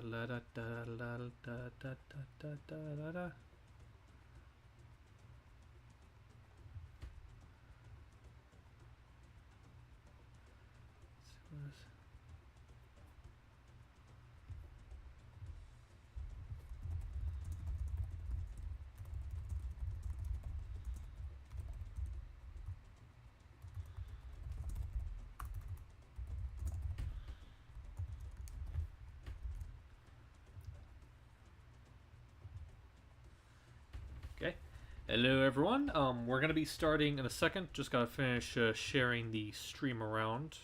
la da da la da da da da da da. Okay. Hello, everyone. We're gonna be starting in a second. Just gotta finish sharing the stream around.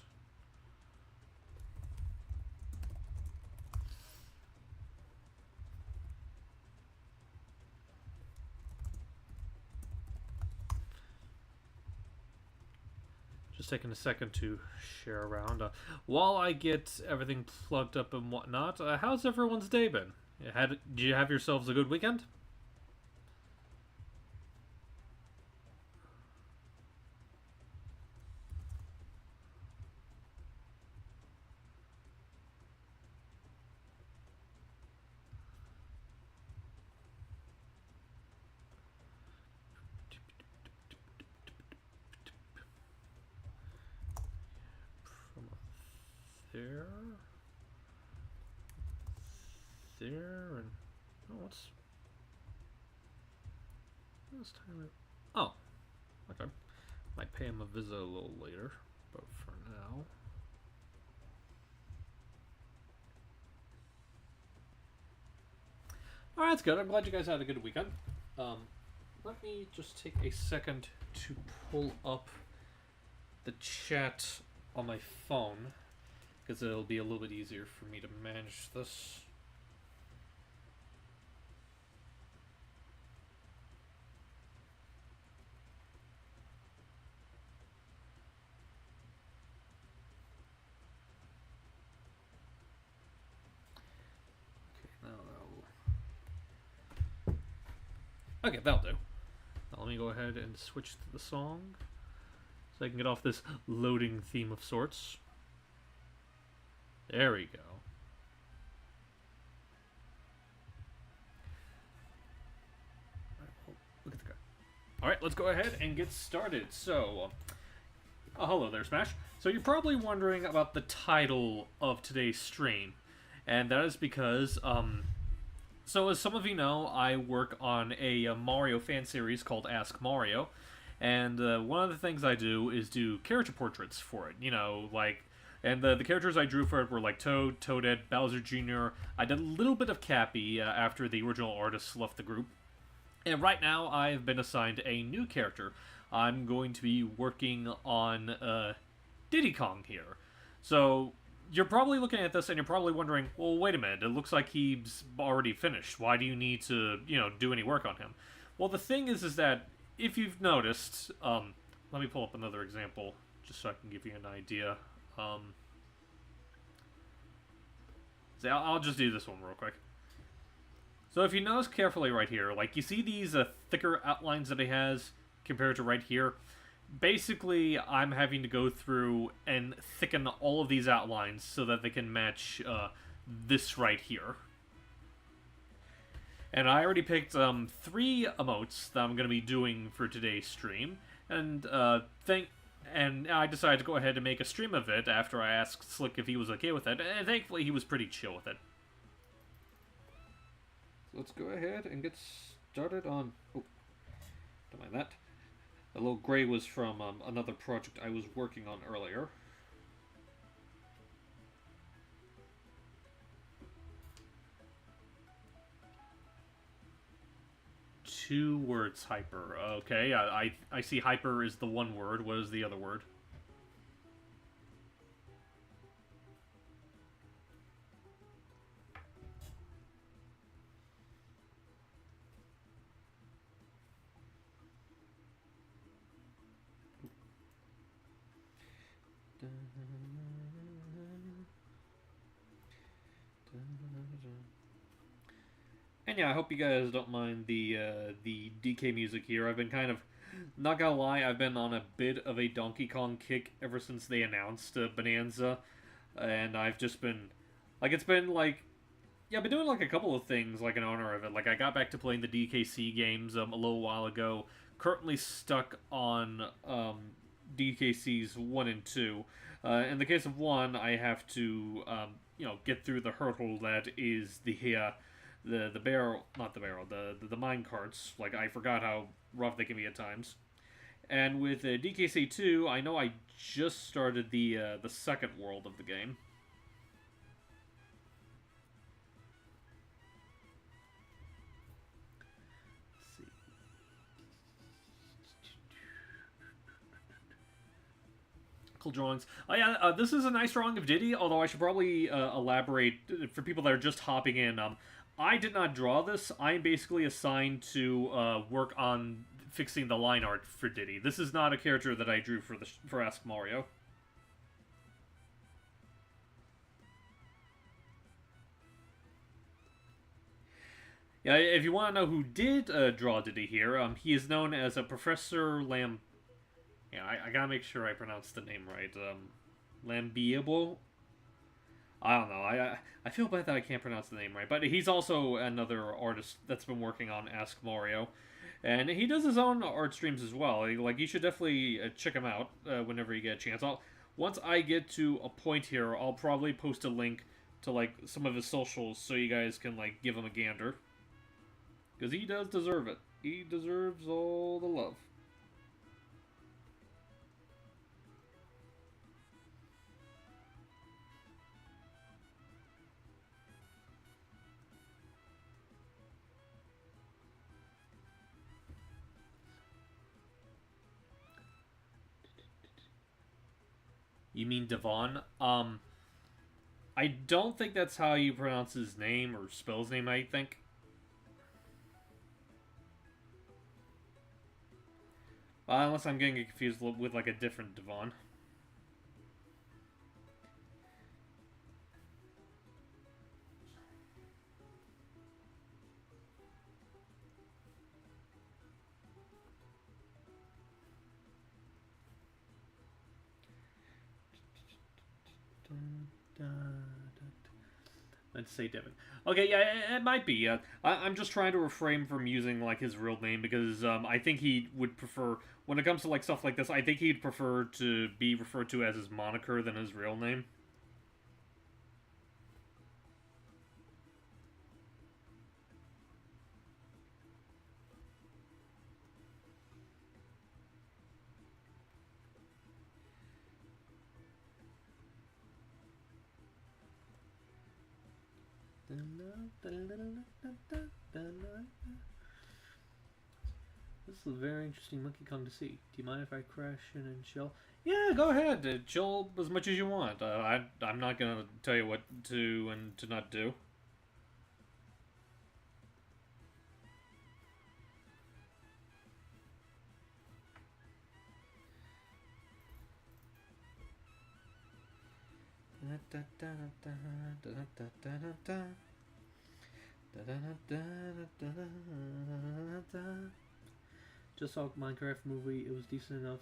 Just taking a second to share around. While I get everything plugged up and whatnot, how's everyone's day been? Did you have yourselves a good weekend? From there, and what's time? Oh, okay. Might pay him a visit a little later, but for now. Alright, that's good. I'm glad you guys had a good weekend. Let me just take a second to pull up the chat on my phone, because it'll be a little bit easier for me to manage this. Okay, that'll do. Now let me go ahead and switch to the song so I can get off this loading theme of sorts. There we go. Look at the guy. Alright, let's go ahead and get started. So, hello there, Smash. So you're probably wondering about the title of today's stream, and that is because, so as some of you know, I work on a Mario fan series called Ask Mario, and one of the things I do is do character portraits for it. You know, like, and the characters I drew for it were like Toad, Toadette, Bowser Jr. I did a little bit of Cappy after the original artists left the group. And right now, I've been assigned a new character. I'm going to be working on Diddy Kong here. So, you're probably looking at this and you're probably wondering, well, wait a minute, it looks like he's already finished. Why do you need to, do any work on him? Well, the thing is that, if you've noticed, let me pull up another example, just so I can give you an idea. I'll just do this one real quick. So if you notice carefully right here, like, you see these thicker outlines that he has compared to right here? Basically, I'm having to go through and thicken all of these outlines so that they can match this right here. And I already picked 3 emotes that I'm going to be doing for today's stream, and I decided to go ahead and make a stream of it after I asked Slick if he was okay with it, and thankfully he was pretty chill with it. Let's go ahead and get started on... Oh, don't mind that. The little gray was from another project I was working on earlier. Two words, hyper. Okay, I see hyper is the one word. What is the other word? And yeah, I hope you guys don't mind the DK music here. I've been kind of, not gonna lie, I've been on a bit of a Donkey Kong kick ever since they announced Bonanza, and I've just been, like, it's been like Yeah, I've been doing like a couple of things like in honor of it. Like I got back to playing the DKC games a little while ago. Currently stuck on DKC's 1 and 2. In the case of 1, I have to get through the hurdle that is the barrel, not the barrel, the mine carts. Like I forgot how rough they can be at times. And with DKC 2, I know I just started the second world of the game. Cool drawings. Oh yeah, this is a nice drawing of Diddy. Although I should probably elaborate for people that are just hopping in. I did not draw this. I'm basically assigned to work on fixing the line art for Diddy. This is not a character that I drew for Ask Mario. Yeah, if you want to know who did draw Diddy here, he is known as a Professor Lam. Yeah, I gotta make sure I pronounce the name right. Lambiable. I don't know. I feel bad that I can't pronounce the name right, but he's also another artist that's been working on Ask Mario, and he does his own art streams as well. Like you should definitely check him out whenever you get a chance. Once I get to a point here, I'll probably post a link to like some of his socials so you guys can like give him a gander, because he does deserve it. He deserves all the love. You mean Devon? I don't think that's how you pronounce his name or spell his name, I think. Unless I'm getting confused with like a different Devon. Let's say Devon. Okay, yeah, it might be. I'm just trying to refrain from using like his real name because I think he would prefer, when it comes to like stuff like this, I think he'd prefer to be referred to as his moniker than his real name. This is a very interesting monkey Kong to see. Do you mind if I crash in and chill? Yeah, go ahead. Chill as much as you want. I'm not gonna tell you what to and to not do. Just saw Minecraft movie. It was decent enough.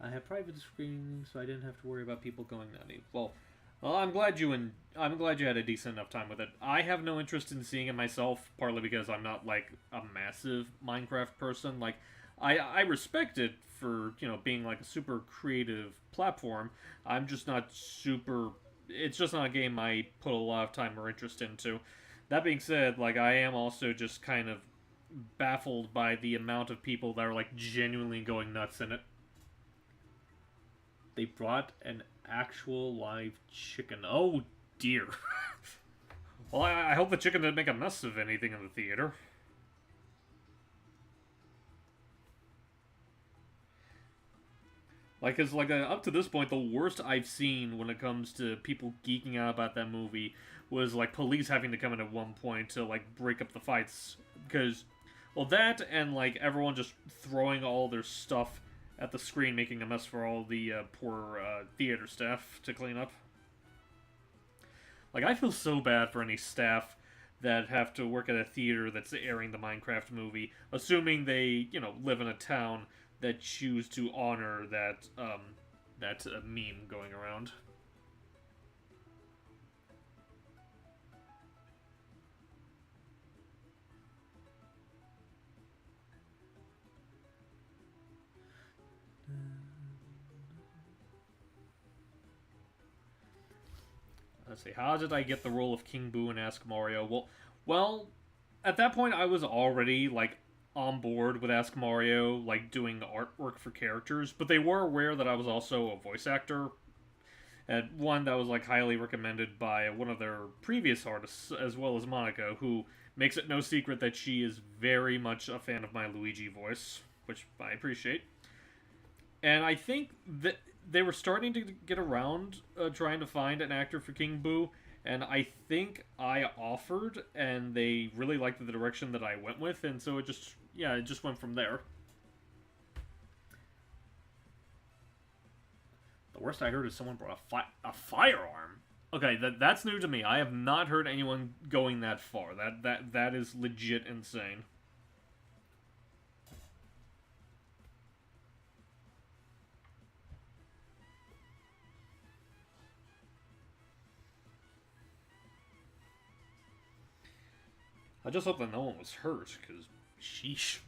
I have private screenings, so I didn't have to worry about people going nutty. Well, I'm glad you had a decent enough time with it. I have no interest in seeing it myself, partly because I'm not like a massive Minecraft person. Like, I respect it for being like a super creative platform. I'm just not super. It's just not a game I put a lot of time or interest into. That being said, like I am also just kind of baffled by the amount of people that are like genuinely going nuts in it. They brought an actual live chicken. Oh dear. Well, I hope the chicken didn't make a mess of anything in the theater. Like, cause like up to this point, the worst I've seen when it comes to people geeking out about that movie was like police having to come in at one point to like break up the fights because, well, that and like everyone just throwing all their stuff at the screen, making a mess for all the poor theater staff to clean up. Like, I feel so bad for any staff that have to work at a theater that's airing the Minecraft movie, assuming they, live in a town that choose to honor that meme going around. let's see. How did I get the role of King Boo in Ask Mario? Well, at that point I was already like on board with Ask Mario, like doing artwork for characters, but they were aware that I was also a voice actor, and one that was like highly recommended by one of their previous artists, as well as Monica, who makes it no secret that she is very much a fan of my Luigi voice, which I appreciate. And I think that they were starting to get around trying to find an actor for King Boo, and I think I offered, and they really liked the direction that I went with, and so it just went from there. The worst I heard is someone brought a firearm. Okay, that's new to me. I have not heard anyone going that far. That is legit insane. I just hope that no one was hurt, because sheesh.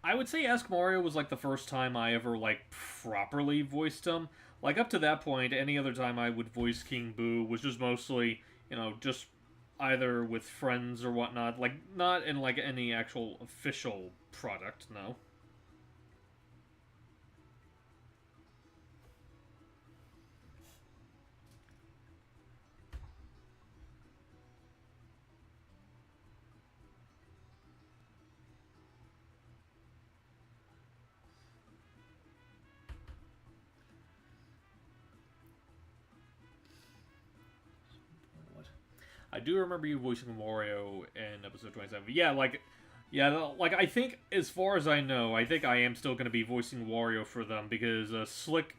I would say Ask Mario was like the first time I ever like properly voiced him. Like up to that point, any other time I would voice King Boo was just mostly, just either with friends or whatnot. Like not in like any actual official product. No. I do remember you voicing Wario in episode 27. Yeah, I think as far as I know, I think I am still going to be voicing Wario for them because Slick,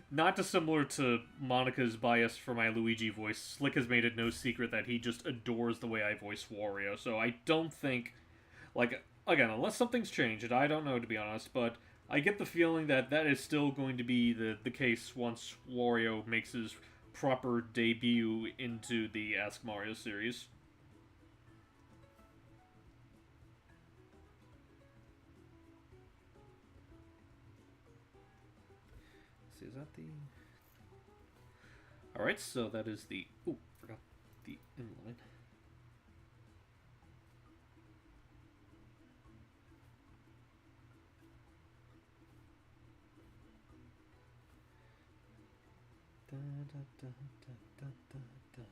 not dissimilar to Monica's bias for my Luigi voice, Slick has made it no secret that he just adores the way I voice Wario. So I don't think, like, again, unless something's changed, and I don't know to be honest, but I get the feeling that that is still going to be the case once Wario makes his proper debut into the Ask Mario series. Let's see, is that the... Alright, so that is the... Oh, forgot the inline. Da, da, da, da, da, da, da.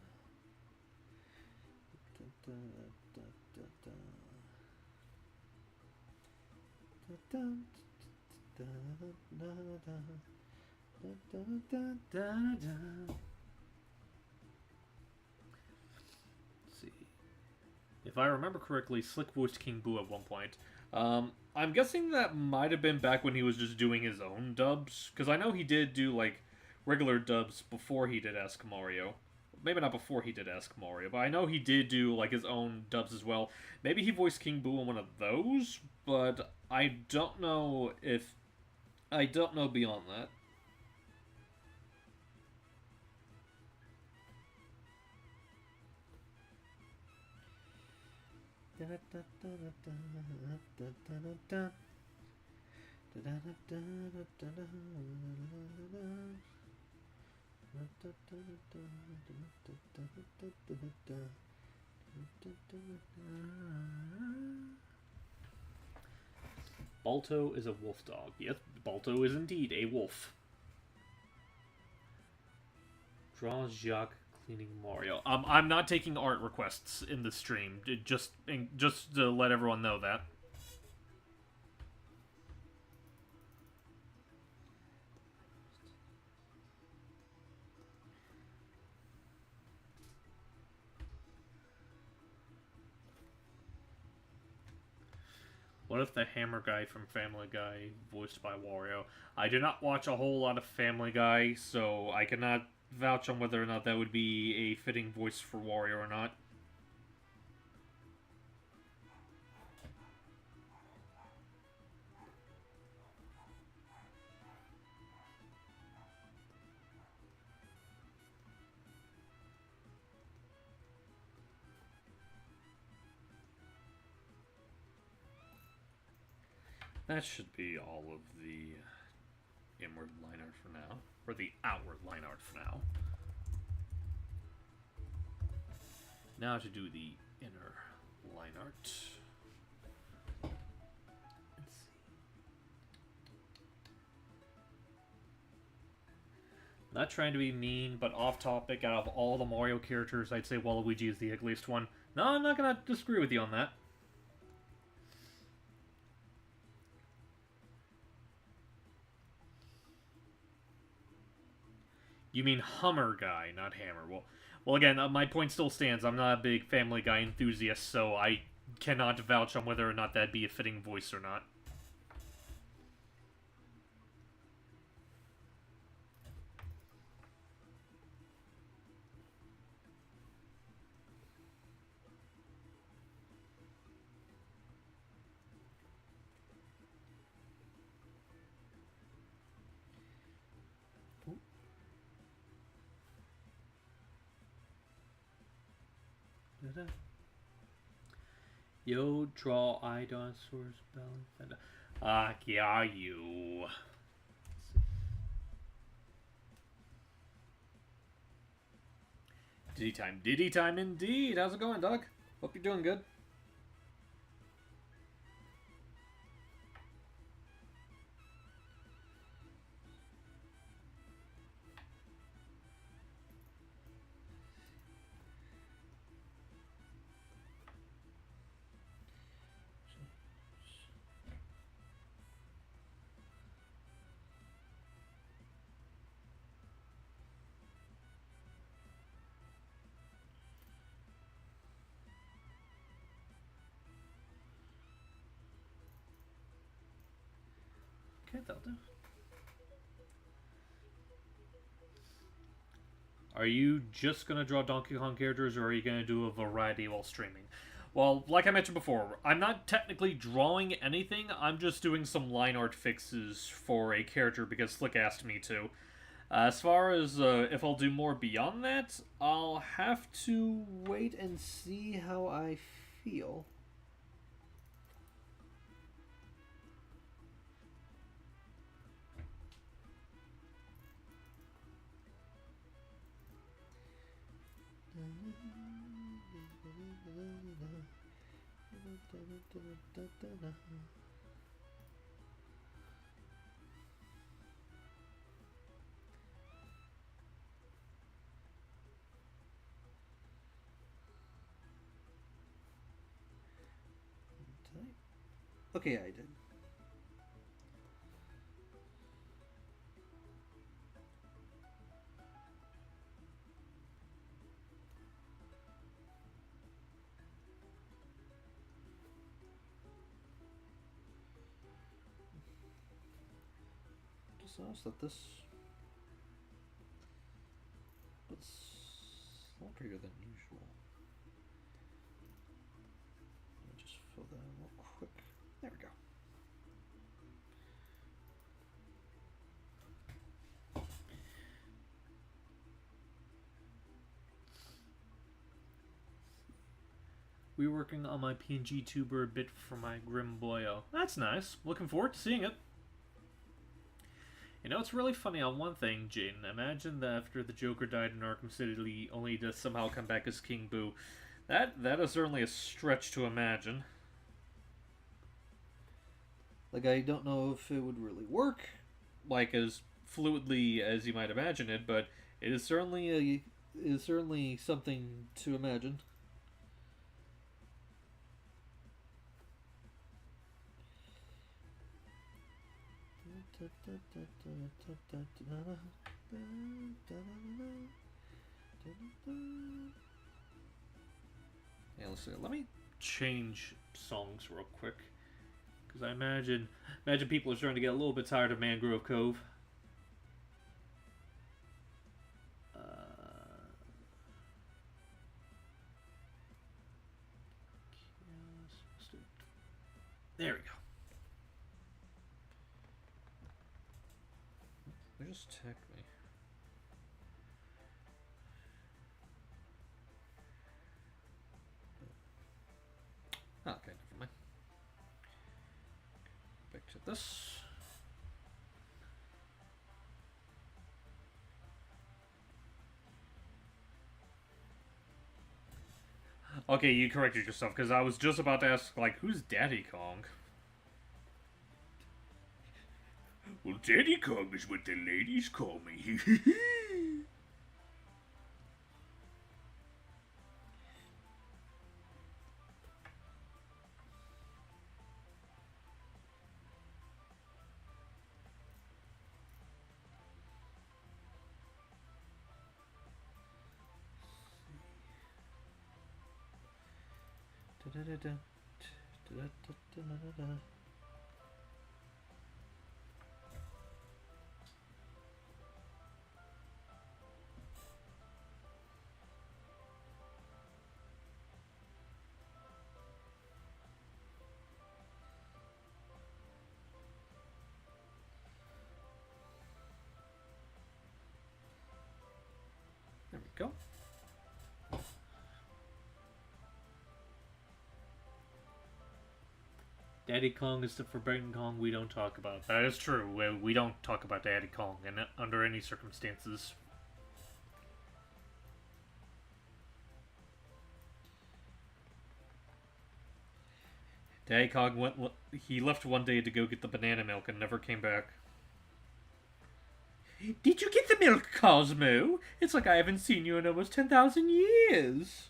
Da, da, da, da, da. Da, da, da, da, da. Da, da, da, da, da. Let's see. If I remember correctly, Slick voiced King Boo at one point. I'm guessing that might have been back when he was just doing his own dubs, because I know he did do, like, regular dubs before he did Ask Mario. Maybe not before he did Ask Mario, but I know he did do like his own dubs as well. Maybe he voiced King Boo in one of those, but I don't know if... I don't know beyond that. Balto is a wolf dog. Yes, Balto is indeed a wolf. Draw Jacques cleaning Mario. I'm not taking art requests in the stream. Just to let everyone know that. What if the hammer guy from Family Guy, voiced by Wario? I do not watch a whole lot of Family Guy, so I cannot vouch on whether or not that would be a fitting voice for Wario or not. That should be all of the inward line art for now. Or the outward line art for now. Now to do the inner line art. Let's see. Not trying to be mean, but off topic, out of all the Mario characters, I'd say Waluigi is the ugliest one. No, I'm not gonna disagree with you on that. You mean Hummer guy, not Hammer. Well, again, my point still stands. I'm not a big Family Guy enthusiast, so I cannot vouch on whether or not that'd be a fitting voice or not. Yo, draw eye dinosaurs, belly fender. Yeah, you. Diddy time indeed. How's it going, Doug? Hope you're doing good. Okay, that'll do. Are you just going to draw Donkey Kong characters, or are you going to do a variety while streaming? Well, like I mentioned before, I'm not technically drawing anything, I'm just doing some line art fixes for a character because Slick asked me to. As far as if I'll do more beyond that, I'll have to wait and see how I feel. Okay, I did. Just noticed that this was slightly bigger than usual. Let me just fill that in real quick. There we go. We're working on my PNG tuber a bit for my Grim Boyo. That's nice. Looking forward to seeing it. You know, it's really funny on one thing, Jaden. Imagine that after the Joker died in Arkham City, only to somehow come back as King Boo. That is certainly a stretch to imagine. Like, I don't know if it would really work, like, as fluidly as you might imagine it, but it is certainly something to imagine. Yeah, let's see. Let me change songs real quick, because I imagine people are starting to get a little bit tired of Mangrove Cove. There we go. They just tech me. Okay, never mind. Back to this. Okay, you corrected yourself, because I was just about to ask, like, who's Daddy Kong? Well, Daddy Kong is what the ladies call me. There we go. Daddy Kong is the forbidden Kong we don't talk about. That is true. We don't talk about Daddy Kong under any circumstances. Daddy Kong he left one day to go get the banana milk and never came back. Did you get the milk, Cosmo? It's like I haven't seen you in almost 10,000 years.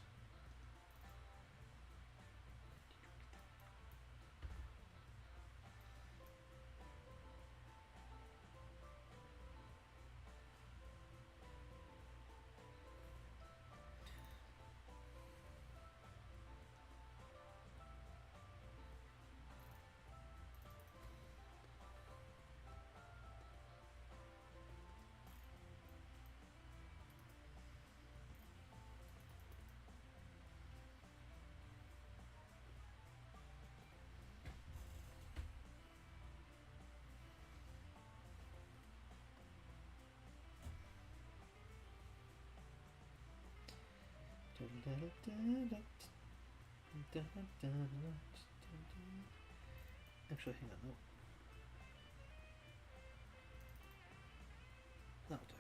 Actually, hang on, no. That'll do.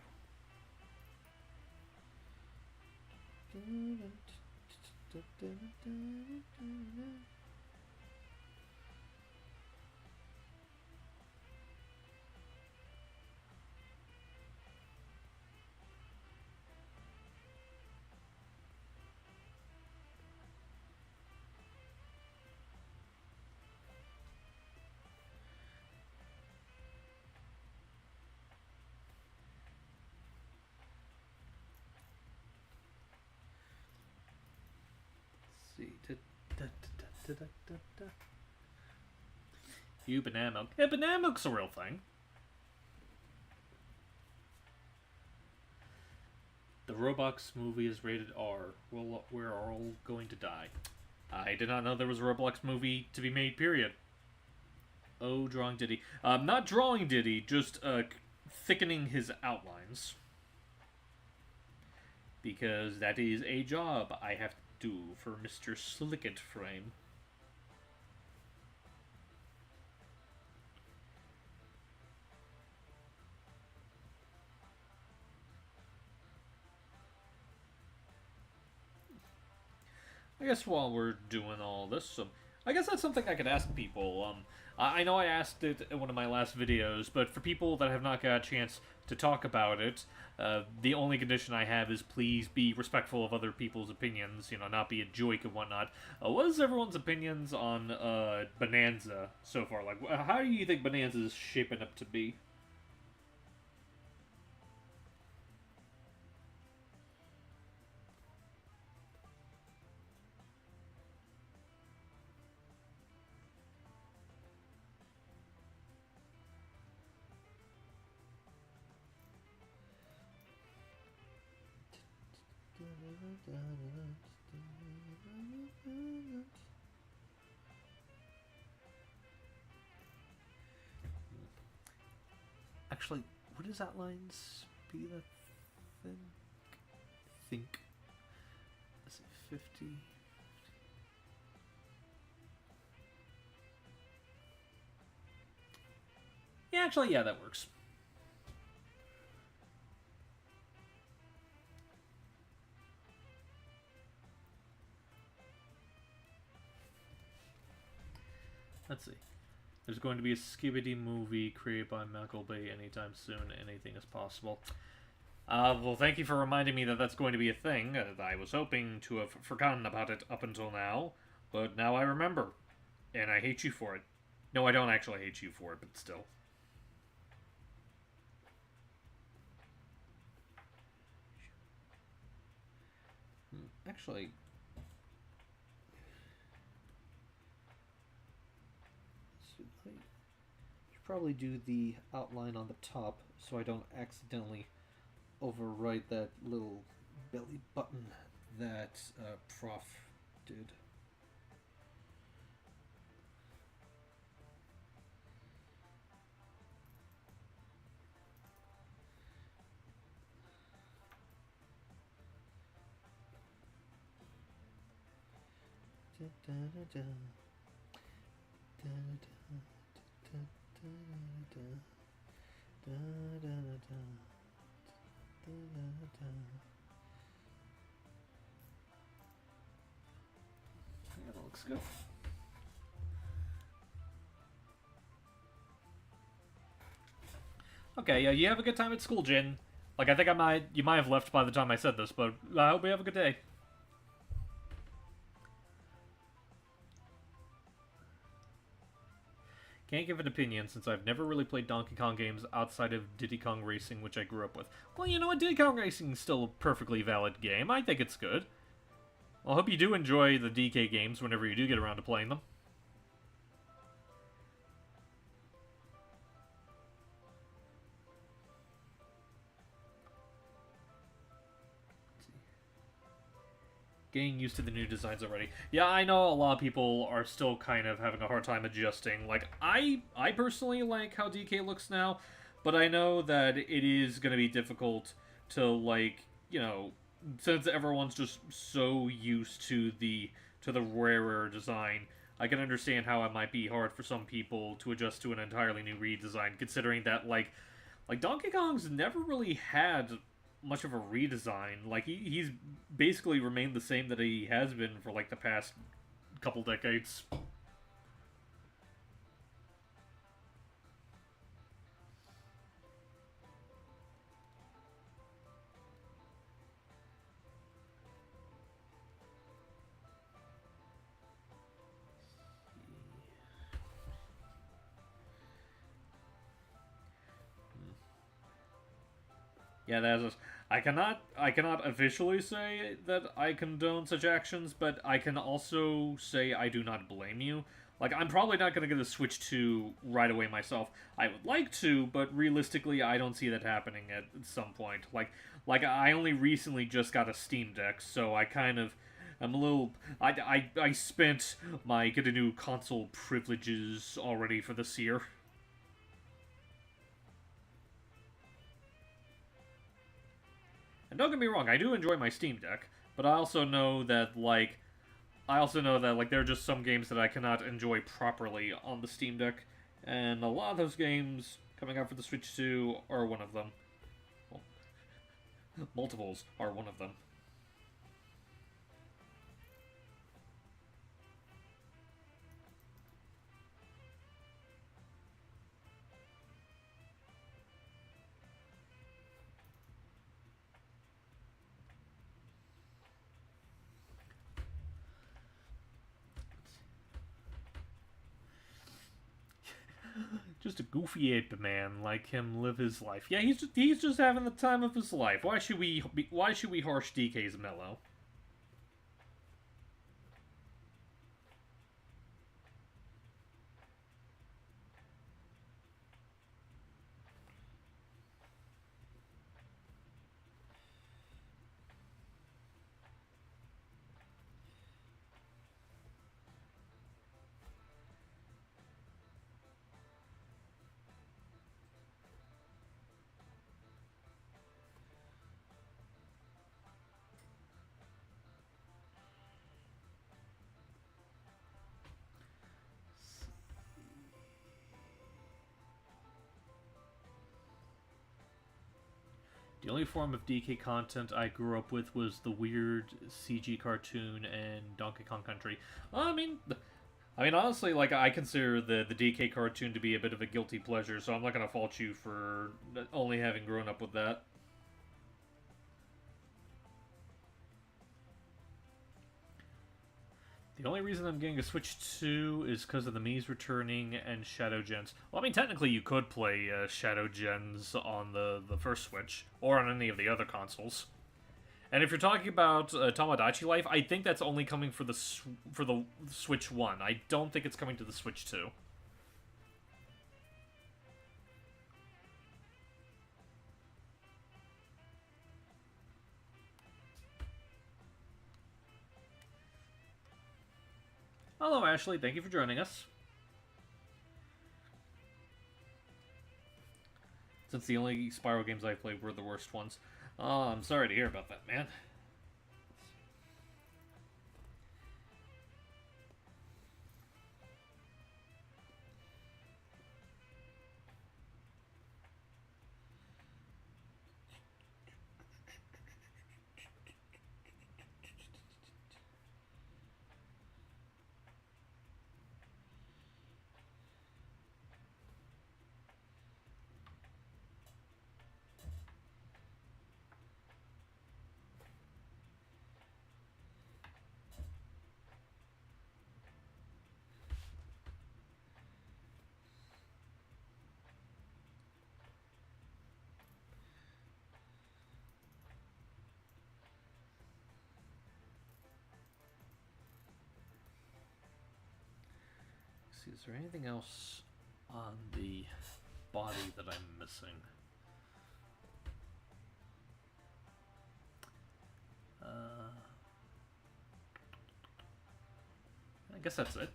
You banana milk. Yeah, banana milk's a real thing. The Roblox movie is rated R. We're all going to die. I did not know there was a Roblox movie to be made, period. Oh, drawing Diddy. Not drawing Diddy, just thickening his outlines. Because that is a job I have to do for Mr. Slicket Frame. I guess while we're doing all this, I guess that's something I could ask people. I know I asked it in one of my last videos, but for people that have not got a chance to talk about it, the only condition I have is please be respectful of other people's opinions, not be a joke and whatnot. What is everyone's opinions on Bonanza so far? Like, how do you think Bonanza is shaping up to be? Actually, would his outlines be that thin? I think. Is it 50? Actually, yeah, that works. Let's see. There's going to be a Skibidi movie created by Michael Bay anytime soon. Anything is possible. Well, thank you for reminding me that that's going to be a thing. I was hoping to have forgotten about it up until now, but now I remember. And I hate you for it. No, I don't actually hate you for it, but still. Actually, I should probably do the outline on the top so I don't accidentally overwrite that little belly button that Prof did. Yeah, that looks good. Okay, yeah, you have a good time at school, Jin. Like, I think you might have left by the time I said this, but I hope you have a good day. Can't give an opinion since I've never really played Donkey Kong games outside of Diddy Kong Racing, which I grew up with. Well, you know what? Diddy Kong Racing is still a perfectly valid game. I think it's good. Well, I hope you do enjoy the DK games whenever you do get around to playing them. Getting used to the new designs already. Yeah, I know a lot of people are still kind of having a hard time adjusting. Like, I personally like how DK looks now, but I know that it is going to be difficult to, like, you know, since everyone's just so used to the rarer design. I can understand how it might be hard for some people to adjust to an entirely new redesign, considering that, like Donkey Kong's never really had much of a redesign. Like, he's basically remained the same that he has been for like the past couple decades. Yeah, that's. I cannot officially say that I condone such actions, but I can also say I do not blame you. Like, I'm probably not going to get a Switch 2 right away myself. I would like to, but realistically, I don't see that happening at some point. Like I only recently just got a Steam Deck, so I kind of I'm a little. I spent my get a new console privileges already for this year. And don't get me wrong, I do enjoy my Steam Deck, but I also know that like there are just some games that I cannot enjoy properly on the Steam Deck, and a lot of those games coming out for the Switch 2 are one of them. Well, multiples are one of them. Just a goofy ape man, like him live his life. Yeah, he's just having the time of his life. Why should we harsh DK's mellow? The only form of DK content I grew up with was the weird CG cartoon and Donkey Kong Country. Honestly, like, I consider the DK cartoon to be a bit of a guilty pleasure, so I'm not gonna fault you for only having grown up with that. The only reason I'm getting a Switch 2 is because of the Mii's returning and Shadow Gens. Well, I mean, technically you could play Shadow Gens on the first Switch, or on any of the other consoles. And if you're talking about Tamagotchi Life, I think that's only coming for the Switch 1. I don't think it's coming to the Switch 2. Hello, Ashley. Thank you for joining us. Since the only Spyro games I played were the worst ones. Oh, I'm sorry to hear about that, man. See, is there anything else on the body that I'm missing? I guess that's it.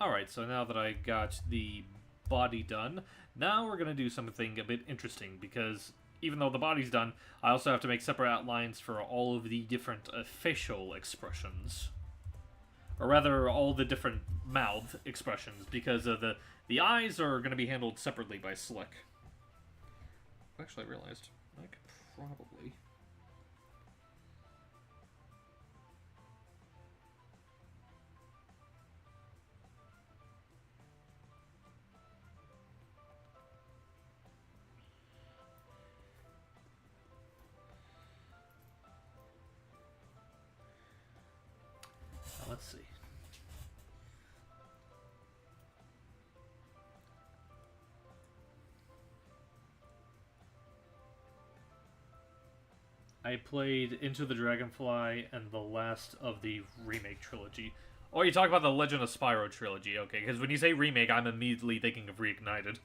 Alright, so now that I got the body done, now we're going to do something a bit interesting, because even though the body's done, I also have to make separate outlines for all of the different facial expressions. Or rather, all the different mouth expressions, because the eyes are going to be handled separately by Slick. Actually, I realized I could probably... Let's see. I played Into the Dragonfly and the last of the remake trilogy. Oh, you talk about the Legend of Spyro trilogy, okay, because when you say remake, I'm immediately thinking of Reignited.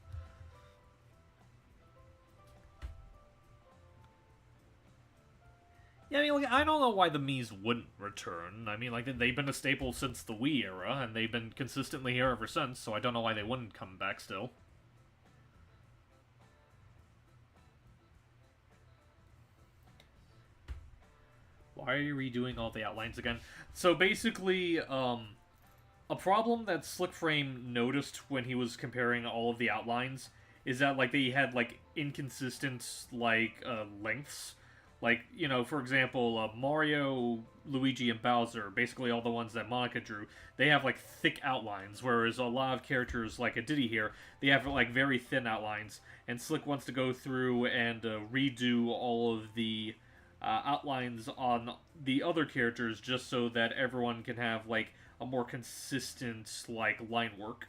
Yeah, I mean, like, I don't know why the Mii's wouldn't return. I mean, like, they've been a staple since the Wii era, and they've been consistently here ever since, so I don't know why they wouldn't come back still. Why are you redoing all the outlines again? So basically, a problem that Slickframe noticed when he was comparing all of the outlines is that, like, they had, like, inconsistent, like, lengths. Like, you know, for example, Mario, Luigi, and Bowser, basically all the ones that Monica drew, they have, like, thick outlines, whereas a lot of characters, like a Diddy here, they have, like, very thin outlines, and Slick wants to go through and redo all of the outlines on the other characters just so that everyone can have, like, a more consistent, like, line work.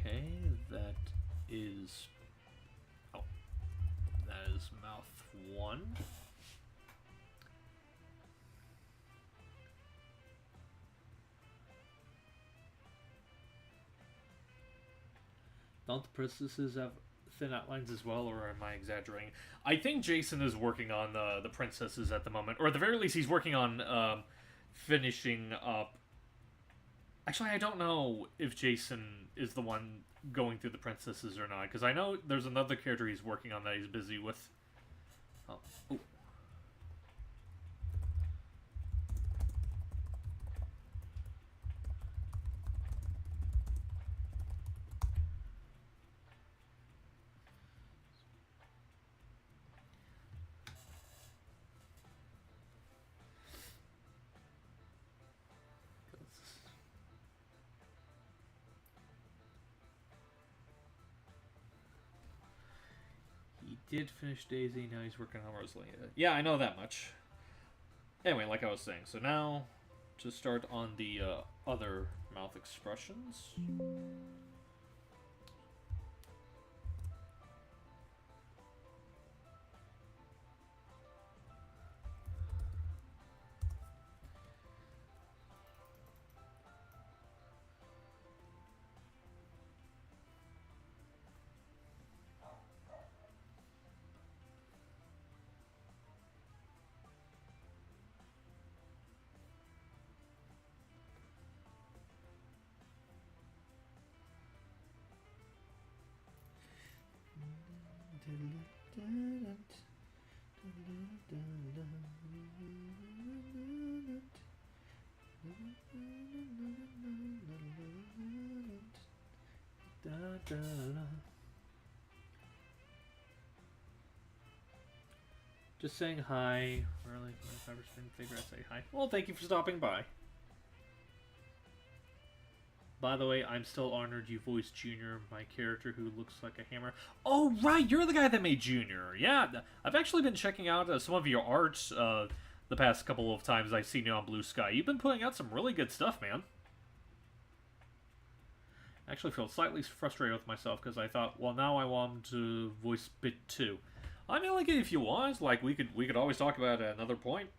Okay, that is... Oh, that is mouth 1. Don't the princesses have thin outlines as well, or am I exaggerating? I think Jason is working on the princesses at the moment, or at the very least, he's working on finishing up. Actually, I don't know if Jason is the one going through the princesses or not, because I know there's another character he's working on that he's busy with. Oh. Ooh. He did finish Daisy, now he's working on Rosalia. Yeah, I know that much. Anyway, like I was saying, so now to start on the other mouth expressions. Just saying hi. Really, if I ever figure I'd say hi. Well, thank you for stopping by. By the way, I'm still honored you voiced Junior, my character who looks like a hammer. Oh, right, you're the guy that made Junior. Yeah, I've actually been checking out some of your art the past couple of times I've seen you on Blue Sky. You've been putting out some really good stuff, man. I actually feel slightly frustrated with myself because I thought, well, now I want him to voice Bit 2. I mean, like, if you want, like, we could always talk about it at another point.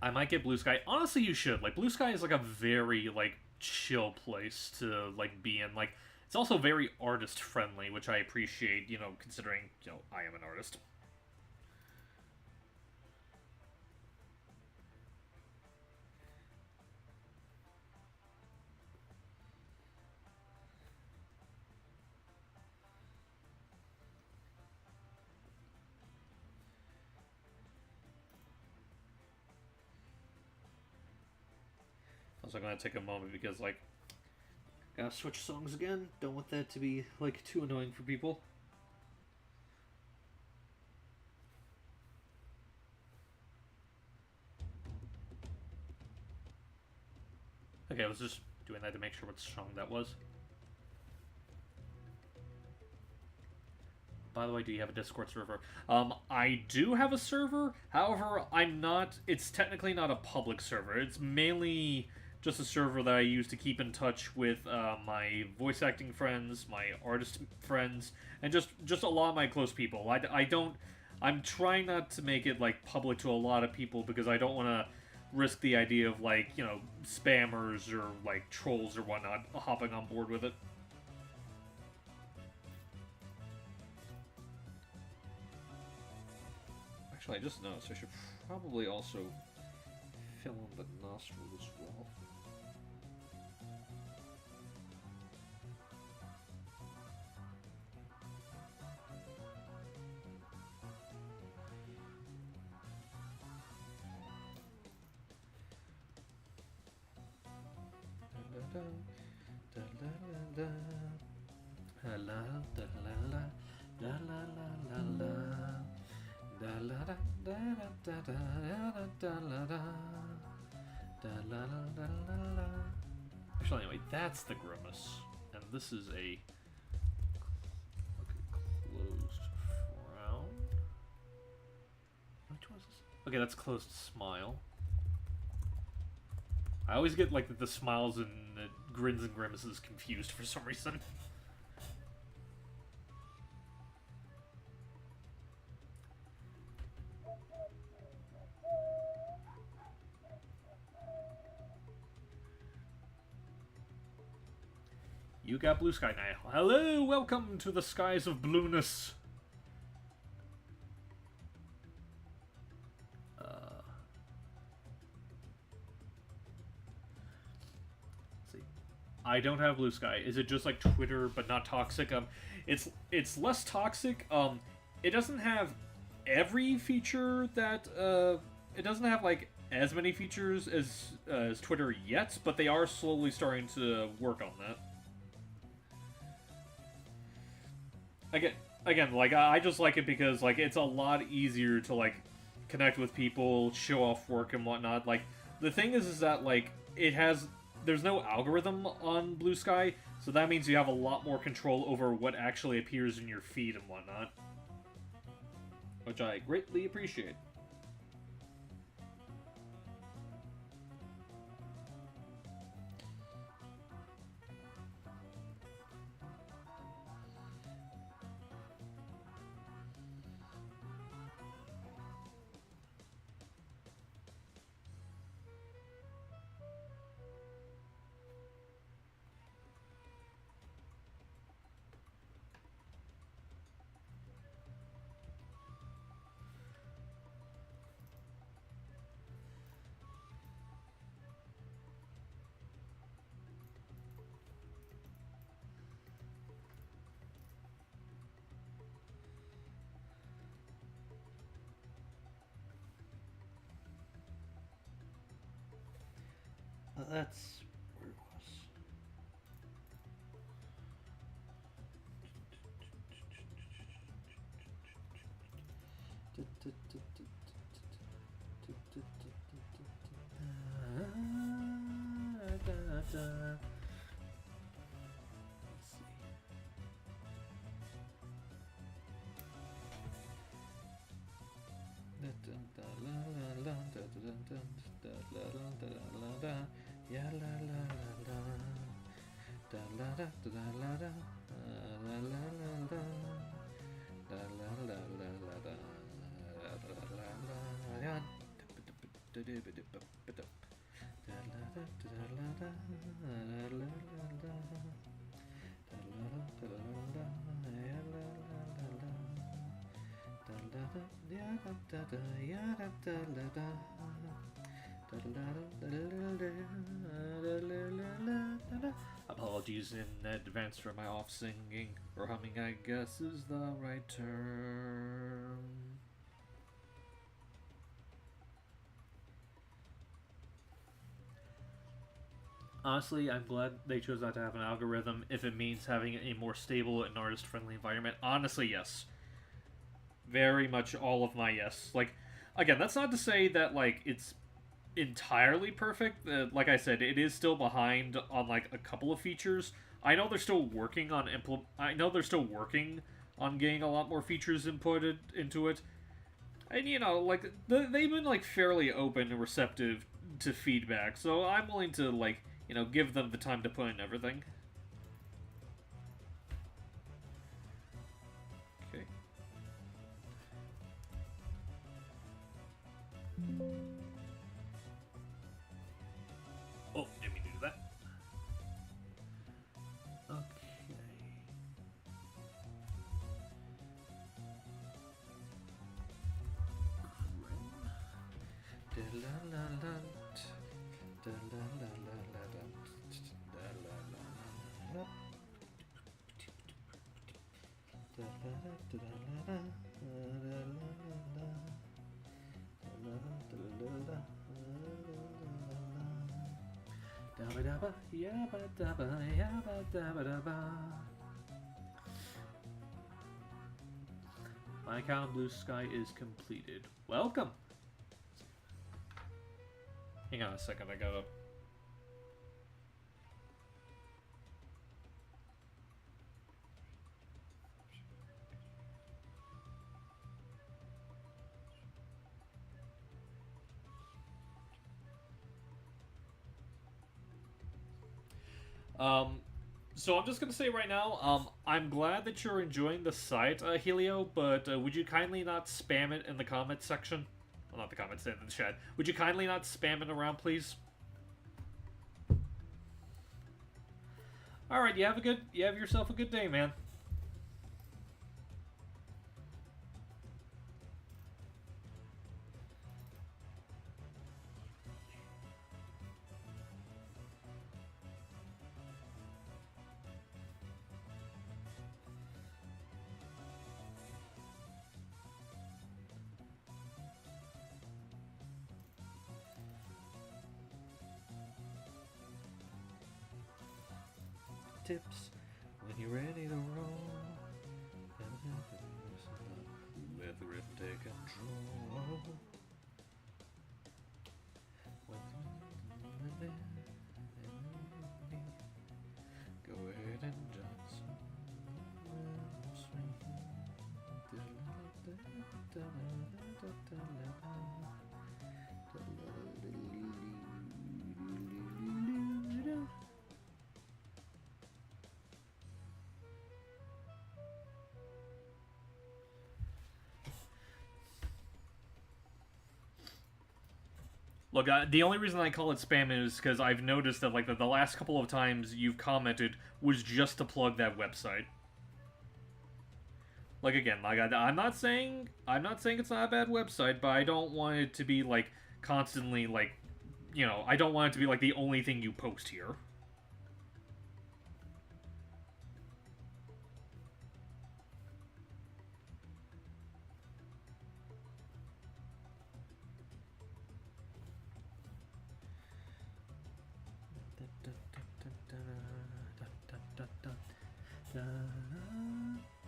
I might get Blue Sky. Honestly, you should. Like, Blue Sky is, like, a very, like, chill place to, like, be in. Like, it's also very artist-friendly, which I appreciate, you know, considering, you know, I am an artist. Also, I'm gonna take a moment because, like, gotta switch songs again. Don't want that to be, like, too annoying for people. Okay, I was just doing that to make sure what song that was. By the way, do you have a Discord server? I do have a server. However, it's technically not a public server. It's mainly just a server that I use to keep in touch with my voice acting friends, my artist friends, and just a lot of my close people. I'm trying not to make it, like, public to a lot of people because I don't want to risk the idea of, like, you know, spammers or, like, trolls or whatnot hopping on board with it. Actually, I just noticed I should probably also fill in the nostril as well. Actually, anyway, that's the grimace, and this is a closed frown. Which one is this? Okay, that's closed smile. I always get, like, the smiles and the grins and grimaces confused for some reason. You got blue sky now. Hello, welcome to the skies of blueness. I don't have blue sky. Is it just like Twitter but not toxic? It's less toxic. It doesn't have every feature that it doesn't have like as many features as Twitter yet, but they are slowly starting to work on that. Again, like I just like it because like it's a lot easier to like connect with people, show off work and whatnot. Like the thing is that like there's no algorithm on Blue Sky, so that means you have a lot more control over what actually appears in your feed and whatnot, which I greatly appreciate. That's where it was. Apologies in advance for my off singing or humming, I guess is the right term. Honestly, I'm glad they chose not to have an algorithm if it means having a more stable and artist-friendly environment. Honestly, yes. Very much all of my yes. Like, again, that's not to say that, like, it's entirely perfect. Like I said, it is still behind on, like, a couple of features. I know they're still working on getting a lot more features inputted into it. And, you know, like, they've been, like, fairly open and receptive to feedback, so I'm willing to, like, you know, give them the time to put in everything. Okay. Oh, didn't mean to do that. Okay. My account Blue Sky is completed. Welcome! Hang on a second, I gotta... Um, so I'm just gonna say right now, I'm glad that you're enjoying the site, Helio, but would you kindly not spam it in the comments section? Well, not the comments, in the chat. Would you kindly not spam it around, please? All right, you have yourself a good day, man. Tips when you're ready to roll. Let the rhythm take control. Go ahead and dance. Look, the only reason I call it spam is because I've noticed that like the last couple of times you've commented was just to plug that website. Like again, like I'm not saying it's not a bad website, but I don't want it to be like constantly like, you know, I don't want it to be like the only thing you post here.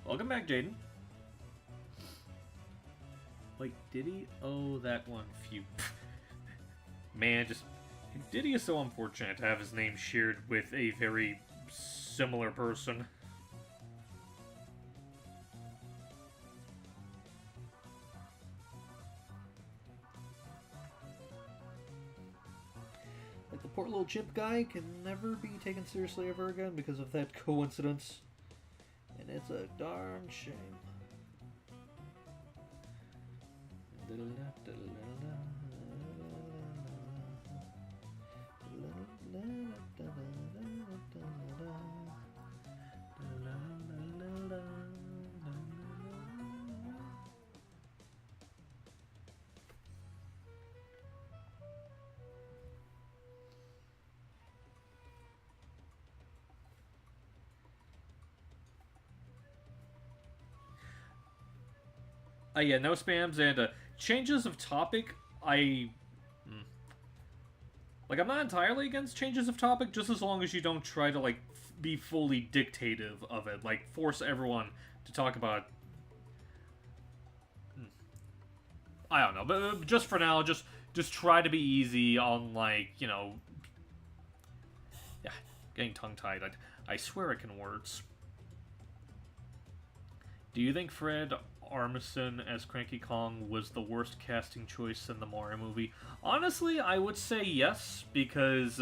Welcome back, Jaden. Like, Diddy? Oh, that one few. Man, just... Diddy is so unfortunate to have his name shared with a very similar person. Like, the poor little chimp guy can never be taken seriously ever again because of that coincidence. And it's a darn shame. Yeah, no spams and changes of topic. Like, I'm not entirely against changes of topic, just as long as you don't try to, like, be fully dictative of it. Like, force everyone to talk about... I don't know, but just for now, just try to be easy on, like, you know... Yeah, getting tongue-tied. I swear I can words. Do you think Fred Armisen as Cranky Kong was the worst casting choice in the Mario movie? Honestly, I would say yes, because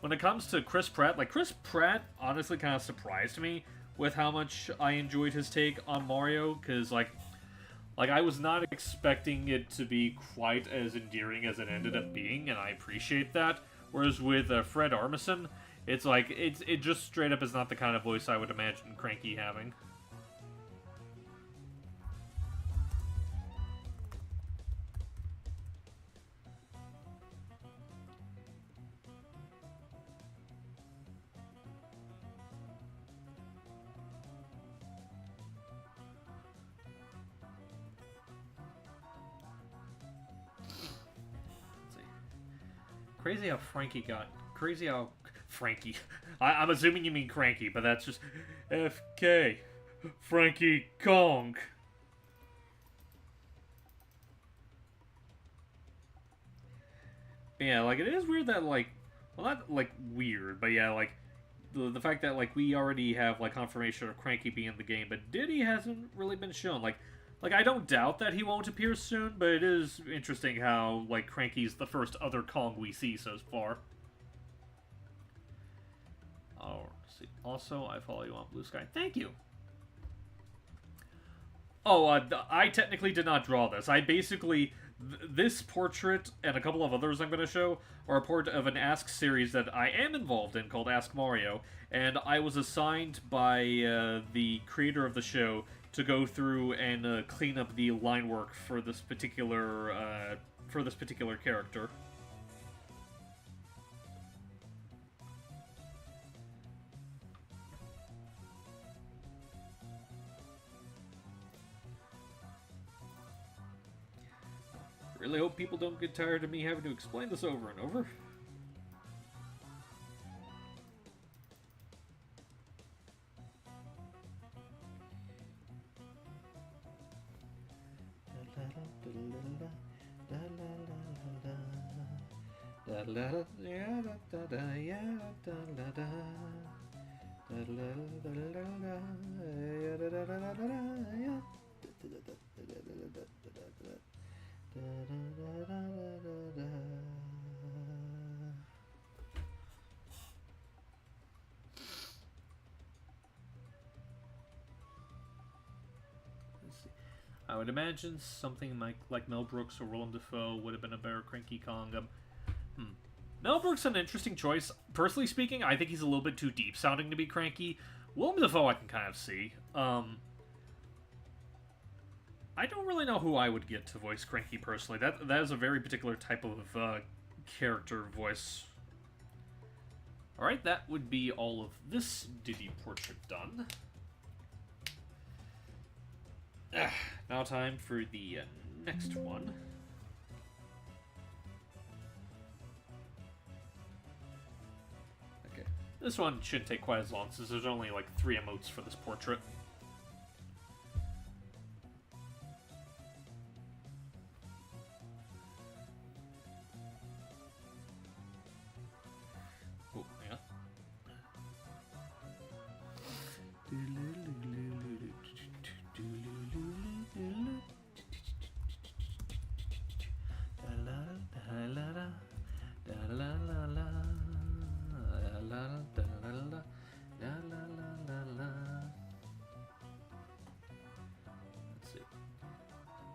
when it comes to Chris Pratt, like, Chris Pratt honestly kind of surprised me with how much I enjoyed his take on Mario, because, like I was not expecting it to be quite as endearing as it ended up being, and I appreciate that. Whereas with Fred Armisen, it's like, it just straight up is not the kind of voice I would imagine Cranky having. Crazy how Frankie got... Crazy how... Frankie. I'm assuming you mean Cranky, but that's just... FK. Frankie Kong. But yeah, like, it is weird that, like... Well, not, like, weird, but yeah, like... The fact that, like, we already have, like, confirmation of Cranky being in the game, but Diddy hasn't really been shown. Like, I don't doubt that he won't appear soon, but it is interesting how, like, Cranky's the first other Kong we see so far. Oh, see. Also, I follow you on Blue Sky. Thank you. Oh, I technically did not draw this. I basically... This portrait and a couple of others I'm going to show are a part of an Ask series that I am involved in called Ask Mario, and I was assigned by the creator of the show to go through and clean up the line work for this particular character. Really hope people don't get tired of me having to explain this over and over. I would imagine something like Mel Brooks or Willem Dafoe would have been a better Cranky Kong. Mel Brooks is an interesting choice. Personally speaking, I think he's a little bit too deep sounding to be cranky. Willem Dafoe I can kind of see. I don't really know who I would get to voice Cranky personally. That is a very particular type of character voice. Alright, that would be all of this Diddy portrait done. Now time for the next one. Okay, this one shouldn't take quite as long since there's only like 3 emotes for this portrait. Oh, yeah.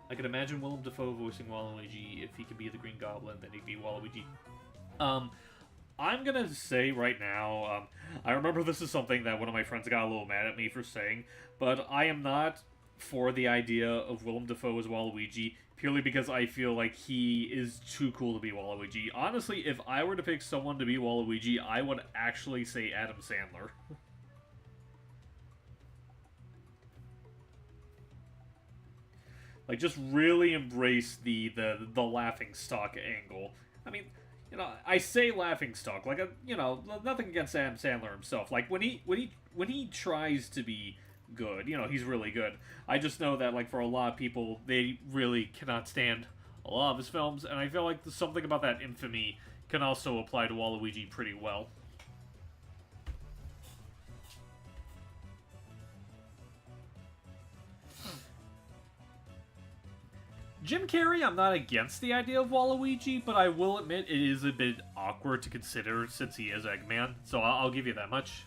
I could imagine Willem Dafoe voicing Waluigi. If he could be the Green Goblin, then he'd be Waluigi. I'm gonna say right now, I remember this is something that one of my friends got a little mad at me for saying, but I am not for the idea of Willem Dafoe as Waluigi, purely because I feel like he is too cool to be Waluigi. Honestly, if I were to pick someone to be Waluigi, I would actually say Adam Sandler. Like, just really embrace the laughing stock angle. I mean, you know, I say laughing stock, like, nothing against Adam Sandler himself. Like, when he tries to be good, he's really good. I just know that, like, for a lot of people, they really cannot stand a lot of his films, and I feel like something about that infamy can also apply to Waluigi pretty well. Jim Carrey, I'm not against the idea of Waluigi, but I will admit it is a bit awkward to consider since he is Eggman, so I'll give you that much.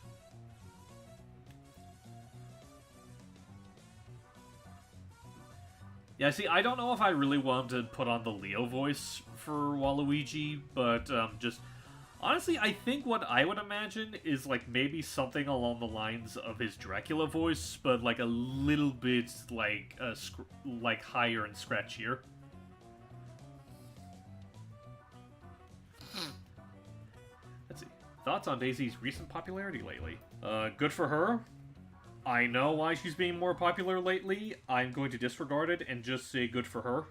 Yeah, see, I don't know if I really want to put on the Leo voice for Waluigi, but just... Honestly, I think what I would imagine is, like, maybe something along the lines of his Dracula voice, but, like, a little bit, like, higher and scratchier. Let's see. Thoughts on Daisy's recent popularity lately? Good for her. I know why she's being more popular lately. I'm going to disregard it and just say good for her.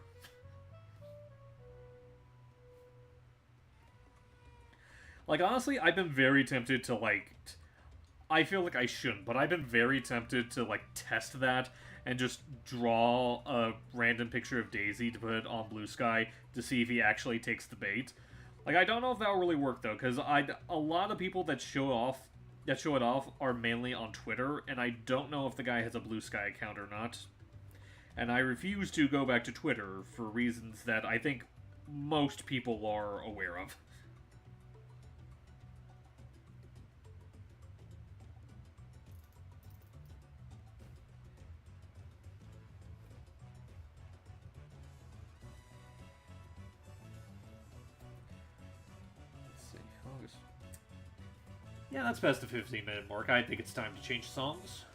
Like, honestly, I've been very tempted to, like... I feel like I shouldn't, but I've been very tempted to, like, test that and just draw a random picture of Daisy to put on Blue Sky to see if he actually takes the bait. Like, I don't know if that'll really work, though, because a lot of people that show it off are mainly on Twitter, and I don't know if the guy has a Blue Sky account or not. And I refuse to go back to Twitter for reasons that I think most people are aware of. Yeah, that's past the 15-minute mark. I think it's time to change songs.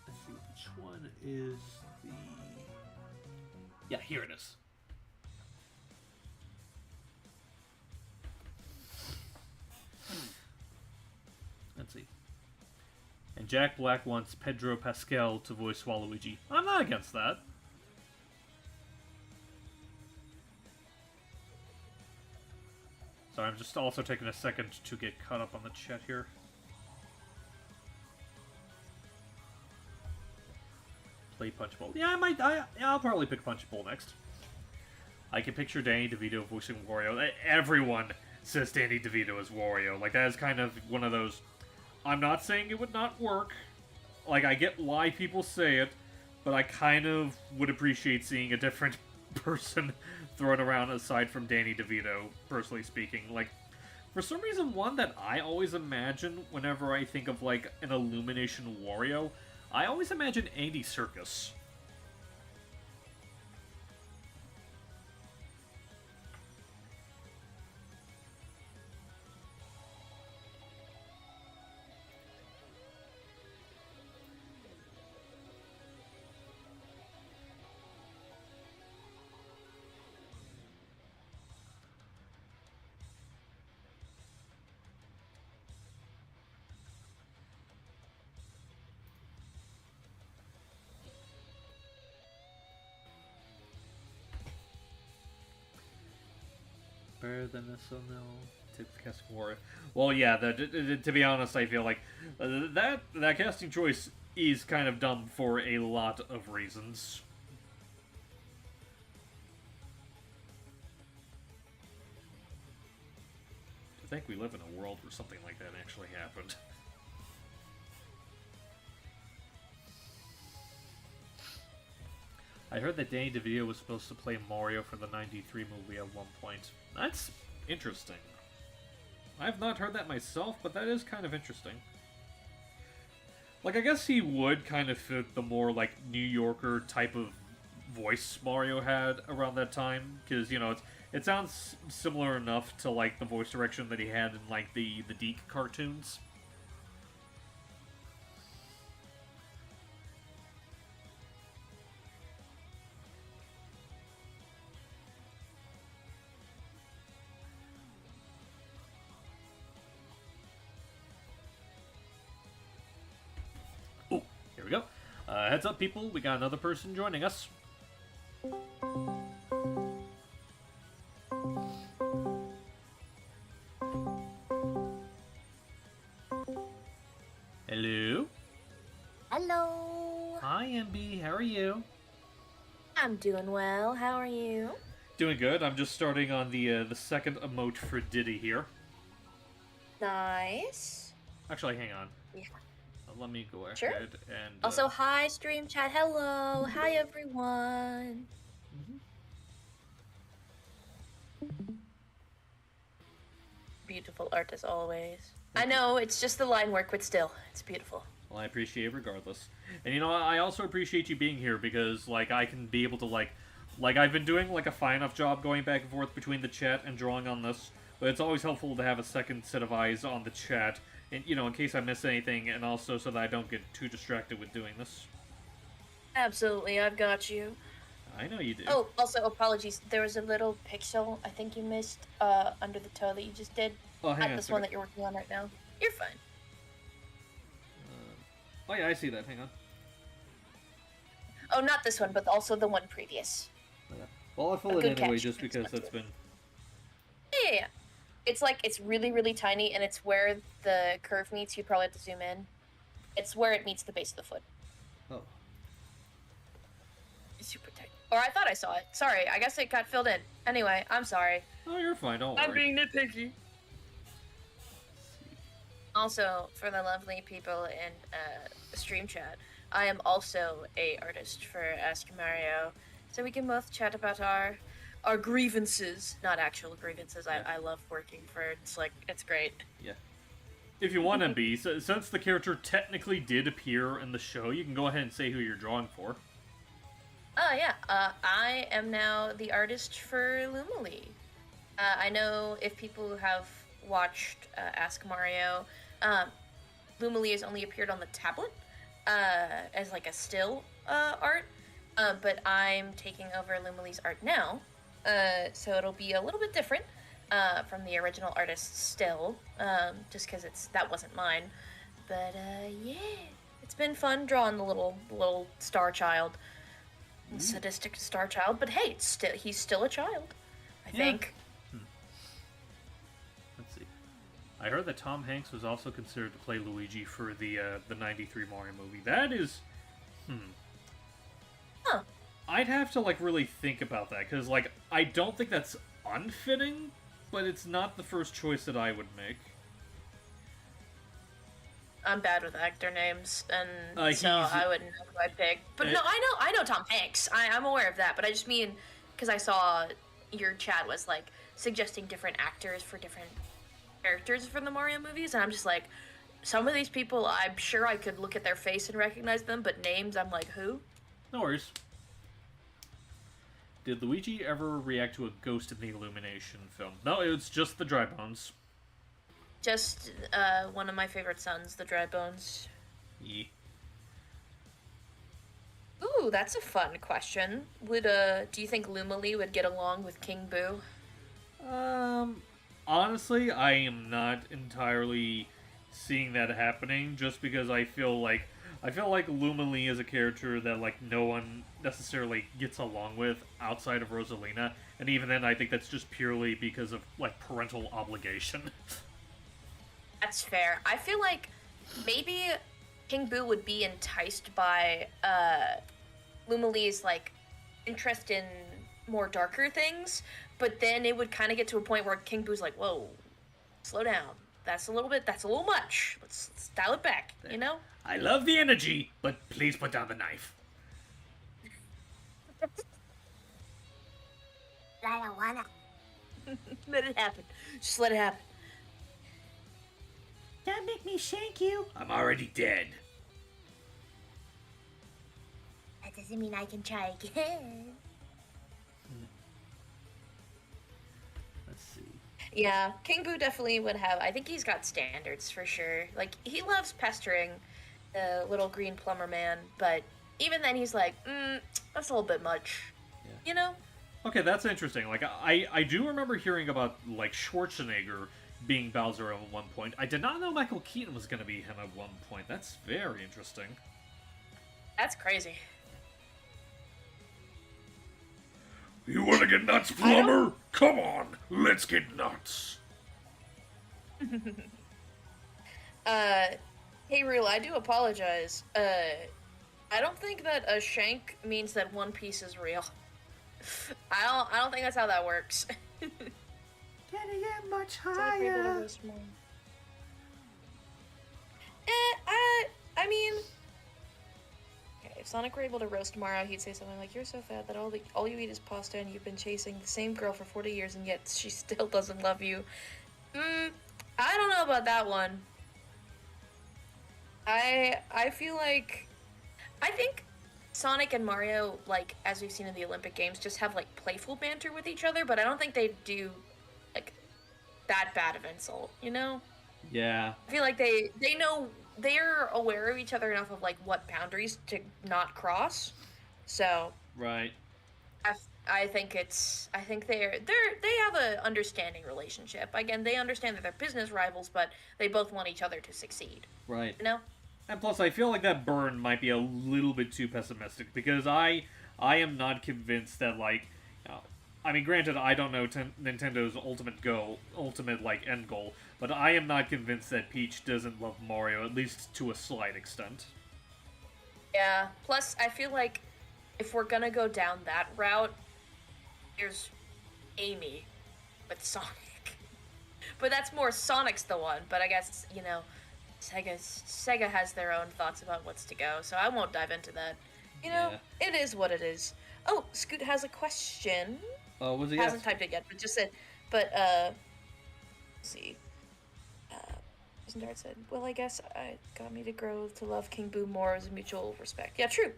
Let's see, which one is the... Yeah, here it is. Let's see. And Jack Black wants Pedro Pascal to voice Waluigi. I'm not against that. Sorry, I'm just also taking a second to get caught up on the chat here. Play Punch Bowl. Yeah, I'll probably pick Punch Bowl next. I can picture Danny DeVito voicing Wario. Everyone says Danny DeVito as Wario. Like, that is kind of one of those... I'm not saying it would not work. Like, I get why people say it, but I kind of would appreciate seeing a different person thrown around aside from Danny DeVito, personally speaking. Like, for some reason, one that I always imagine whenever I think of, like, an Illumination Wario, I always imagine Andy Serkis. Better than this, so no. Take the casting Wario. Well, yeah. To be honest, I feel like that casting choice is kind of dumb for a lot of reasons. I think we live in a world where something like that actually happened. I heard that Danny DeVito was supposed to play Mario for the '93 movie at one point. That's interesting. I've not heard that myself, but that is kind of interesting. Like, I guess he would kind of fit the more, like, New Yorker type of voice Mario had around that time, because, you know, it sounds similar enough to, like, the voice direction that he had in, like, the Deke cartoons. Here we go. Heads up, people. We got another person joining us. Hello? Hello. Hi, MB. How are you? I'm doing well. How are you? Doing good. I'm just starting on the second emote for Diddy here. Nice. Actually, hang on. Yeah. Let me go ahead Sure. and... Also, hi, stream chat. Hello. Hi, everyone. Beautiful art as always. I know, it's just the line work, but still, it's beautiful. Well, I appreciate it regardless. And, you know, I also appreciate you being here because, like, I can be able to, like, I've been doing, like, a fine enough job going back and forth between the chat and drawing on this, but it's always helpful to have a second set of eyes on the chat, and, you know, in case I miss anything, and also so that I don't get too distracted with doing this. Absolutely, I've got you. I know you do. Oh, also, apologies. There was a little pixel I think you missed under the toe that you just did. Oh, hang on Not a this second. one that you're working on right now. You're fine. Oh, yeah, I see that. Hang on. Oh, not this one, but also the one previous. Okay. Well, I'll fill it good anyway catch. just because that's been... Yeah. It's like, it's really, really tiny, and it's where the curve meets. You'd probably have to zoom in. It's where it meets the base of the foot. Oh. It's super tight. Or I thought I saw it. Sorry, I guess it got filled in. Anyway, I'm sorry. Oh, you're fine. Don't worry. I'm being nitpicky. Also, for the lovely people in the stream chat, I am also a artist for Ask Mario, so we can both chat about our grievances, not actual grievances. Yeah. I love working for it. It's great. Yeah. If you want to be, since the character technically did appear in the show, you can go ahead and say who you're drawing for. Yeah. I am now the artist for Lumily. I know if people have watched Ask Mario, um, Lumily has only appeared on the tablet as like a still art, but I'm taking over Lumily's art now, so it'll be a little bit different from the original artist's still, just because that wasn't mine. But yeah, it's been fun drawing the little star child, Ooh. sadistic star child. But hey, he's still a child, I Yeah. think. Hmm. Let's see. I heard that Tom Hanks was also considered to play Luigi for the '93 Mario movie. That is, hmm. Huh. I'd have to like really think about that because like I don't think that's unfitting, but it's not the first choice that I would make. I'm bad with actor names, and so He's I wouldn't know who I'd pick. But uh, no, I know Tom Hanks. I'm aware of that. But I just mean because I saw your chat was like suggesting different actors for different characters from the Mario movies, and I'm just like, some of these people, I'm sure I could look at their face and recognize them, but names, I'm like, who? no worries. Did Luigi ever react to a Ghost in the Illumination film? No, it's just the dry bones. Just one of my favorite sons, the Dry Bones. Yeah. Ooh, that's a fun question. Do you think Lumily would get along with King Boo? Um, honestly, I am not entirely seeing that happening. Just because I feel like Luma Lee is a character that like no one necessarily gets along with outside of Rosalina, and even then, I think that's just purely because of like parental obligation. That's fair. I feel like maybe King Boo would be enticed by Lumili's like interest in more darker things, but then it would kind of get to a point where King Boo's like, "Whoa, slow down. That's a little much. Let's dial it back." You know? I love the energy, but please put down the knife. I don't wanna. Let it happen. Just let it happen. Don't make me shank you. I'm already dead. That doesn't mean I can try again. Let's see. Yeah, King Boo definitely would have. I think he's got standards for sure. Like he loves pestering the little green plumber man, but even then he's like, that's a little bit much. Yeah. You know? Okay, that's interesting. Like I do remember hearing about like Schwarzenegger being Bowser at one point. I did not know Michael Keaton was going to be him at one point. That's very interesting. That's crazy. You want to get nuts, plumber? Come on, let's get nuts. Hey Rule, I do apologize. I don't think that a shank means that One Piece is real. I don't think that's how that works. Can I get much Sonic Rainbow to roast more. I mean, okay, if Sonic were able to roast Mara, he'd say something like, "You're so fat that all you eat is pasta, and you've been chasing the same girl for 40 years, and yet she still doesn't love you." I don't know about that one. I feel like I think Sonic and Mario, like as we've seen in the Olympic Games, just have like playful banter with each other, but I don't think they do like that bad of insult, you know? Yeah. I feel like they know they're aware of each other enough of like what boundaries to not cross. So Right. I think they have a understanding relationship. Again, they understand that they're business rivals, but they both want each other to succeed. Right. You know? And plus, I feel like that burn might be a little bit too pessimistic because I am not convinced that like, I mean, granted, I don't know Nintendo's ultimate like end goal, but I am not convinced that Peach doesn't love Mario, at least to a slight extent. Yeah. Plus, I feel like if we're gonna go down that route, there's Amy with Sonic. But that's more Sonic's the one. But I guess, Sega has their own thoughts about what's to go, so I won't dive into that. Yeah. It is what it is. Oh, Scoot has a question. Oh, was it? Hasn't typed it yet, but just said, but let's see. Dart said, "Well, I guess it got me to grow to love King Boo more as a mutual respect." Yeah, true.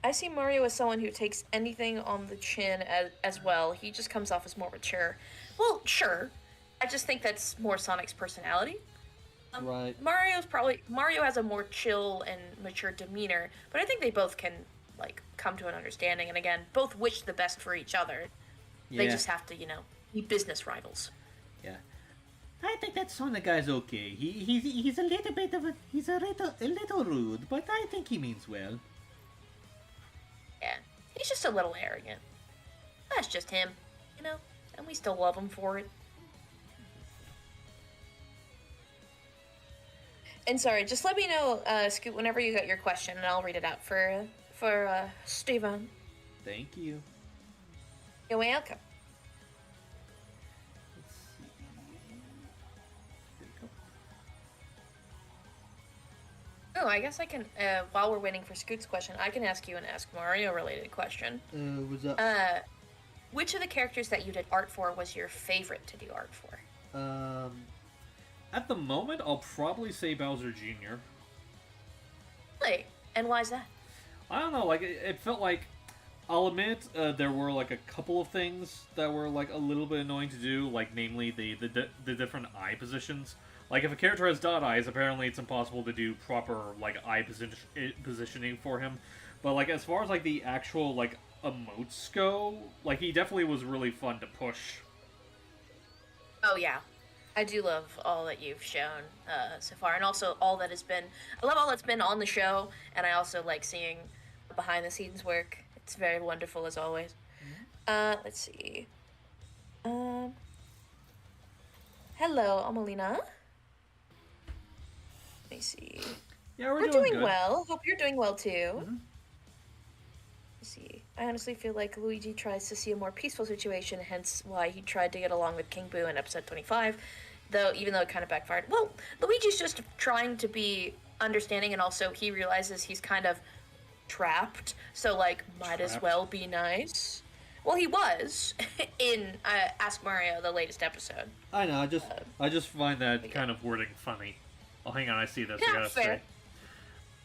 I see Mario as someone who takes anything on the chin as well. He just comes off as more mature. Well, sure. I just think that's more Sonic's personality. Right. Mario has a more chill and mature demeanor, but I think they both can like come to an understanding. And again, both wish the best for each other. Yeah. They just have to, be business rivals. Yeah. I think that Sonic guy's okay. He's a little bit of he's a little rude, but I think he means well. Yeah, he's just a little arrogant. That's just him, and we still love him for it. And sorry, just let me know, Scoot, whenever you got your question, and I'll read it out for Steven. Thank you. You're welcome. Let's see. Oh, I guess I can. While we're waiting for Scoot's question, I can ask you an Ask Mario related question. What's up? Which of the characters that you did art for was your favorite to do art for? At the moment, I'll probably say Bowser Jr. Really? And why is that? I don't know, like, it felt like, I'll admit, there were, like, a couple of things that were, like, a little bit annoying to do, like, namely, the different eye positions. Like, if a character has dot eyes, apparently it's impossible to do proper, like, eye positioning for him. But, like, as far as, like, the actual, like, emotes go, like, he definitely was really fun to push. Oh, yeah. I do love all that you've shown so far, and also all that has been. I love all that's been on the show, and I also like seeing behind the scenes work. It's very wonderful as always. Mm-hmm. Let's see. Hello, Amelina. Let me see. Yeah, we're doing good. Well. Hope you're doing well too. Mm-hmm. Let's see. I honestly feel like Luigi tries to see a more peaceful situation, hence why he tried to get along with King Boo in episode 25. Even though it kind of backfired. Well, Luigi's just trying to be understanding, and also he realizes he's kind of trapped, so, like, might as well be nice. Well, he was in Ask Mario, the latest episode. I know, I just find that kind of wording funny. Oh, hang on, I see this. Yeah, I gotta fair. say.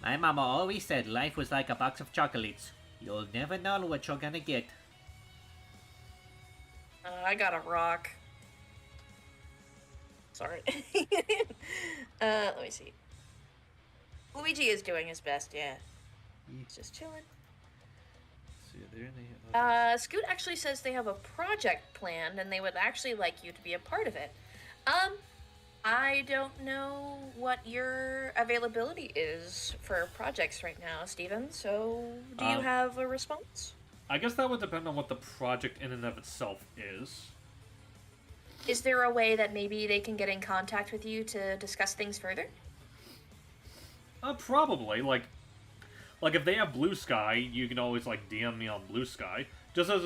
My mama always said life was like a box of chocolates. You'll never know what you're gonna get. I got a rock. Sorry. Let me see. Luigi is doing his best, yeah. He's just chilling. So yeah, there they have. Scoot actually says they have a project planned and they would actually like you to be a part of it. I don't know what your availability is for projects right now, Steven, so do you have a response? I guess that would depend on what the project in and of itself is. Is there a way that maybe they can get in contact with you to discuss things further? Probably. Like if they have Blue Sky, you can always, like, DM me on Blue Sky. Just as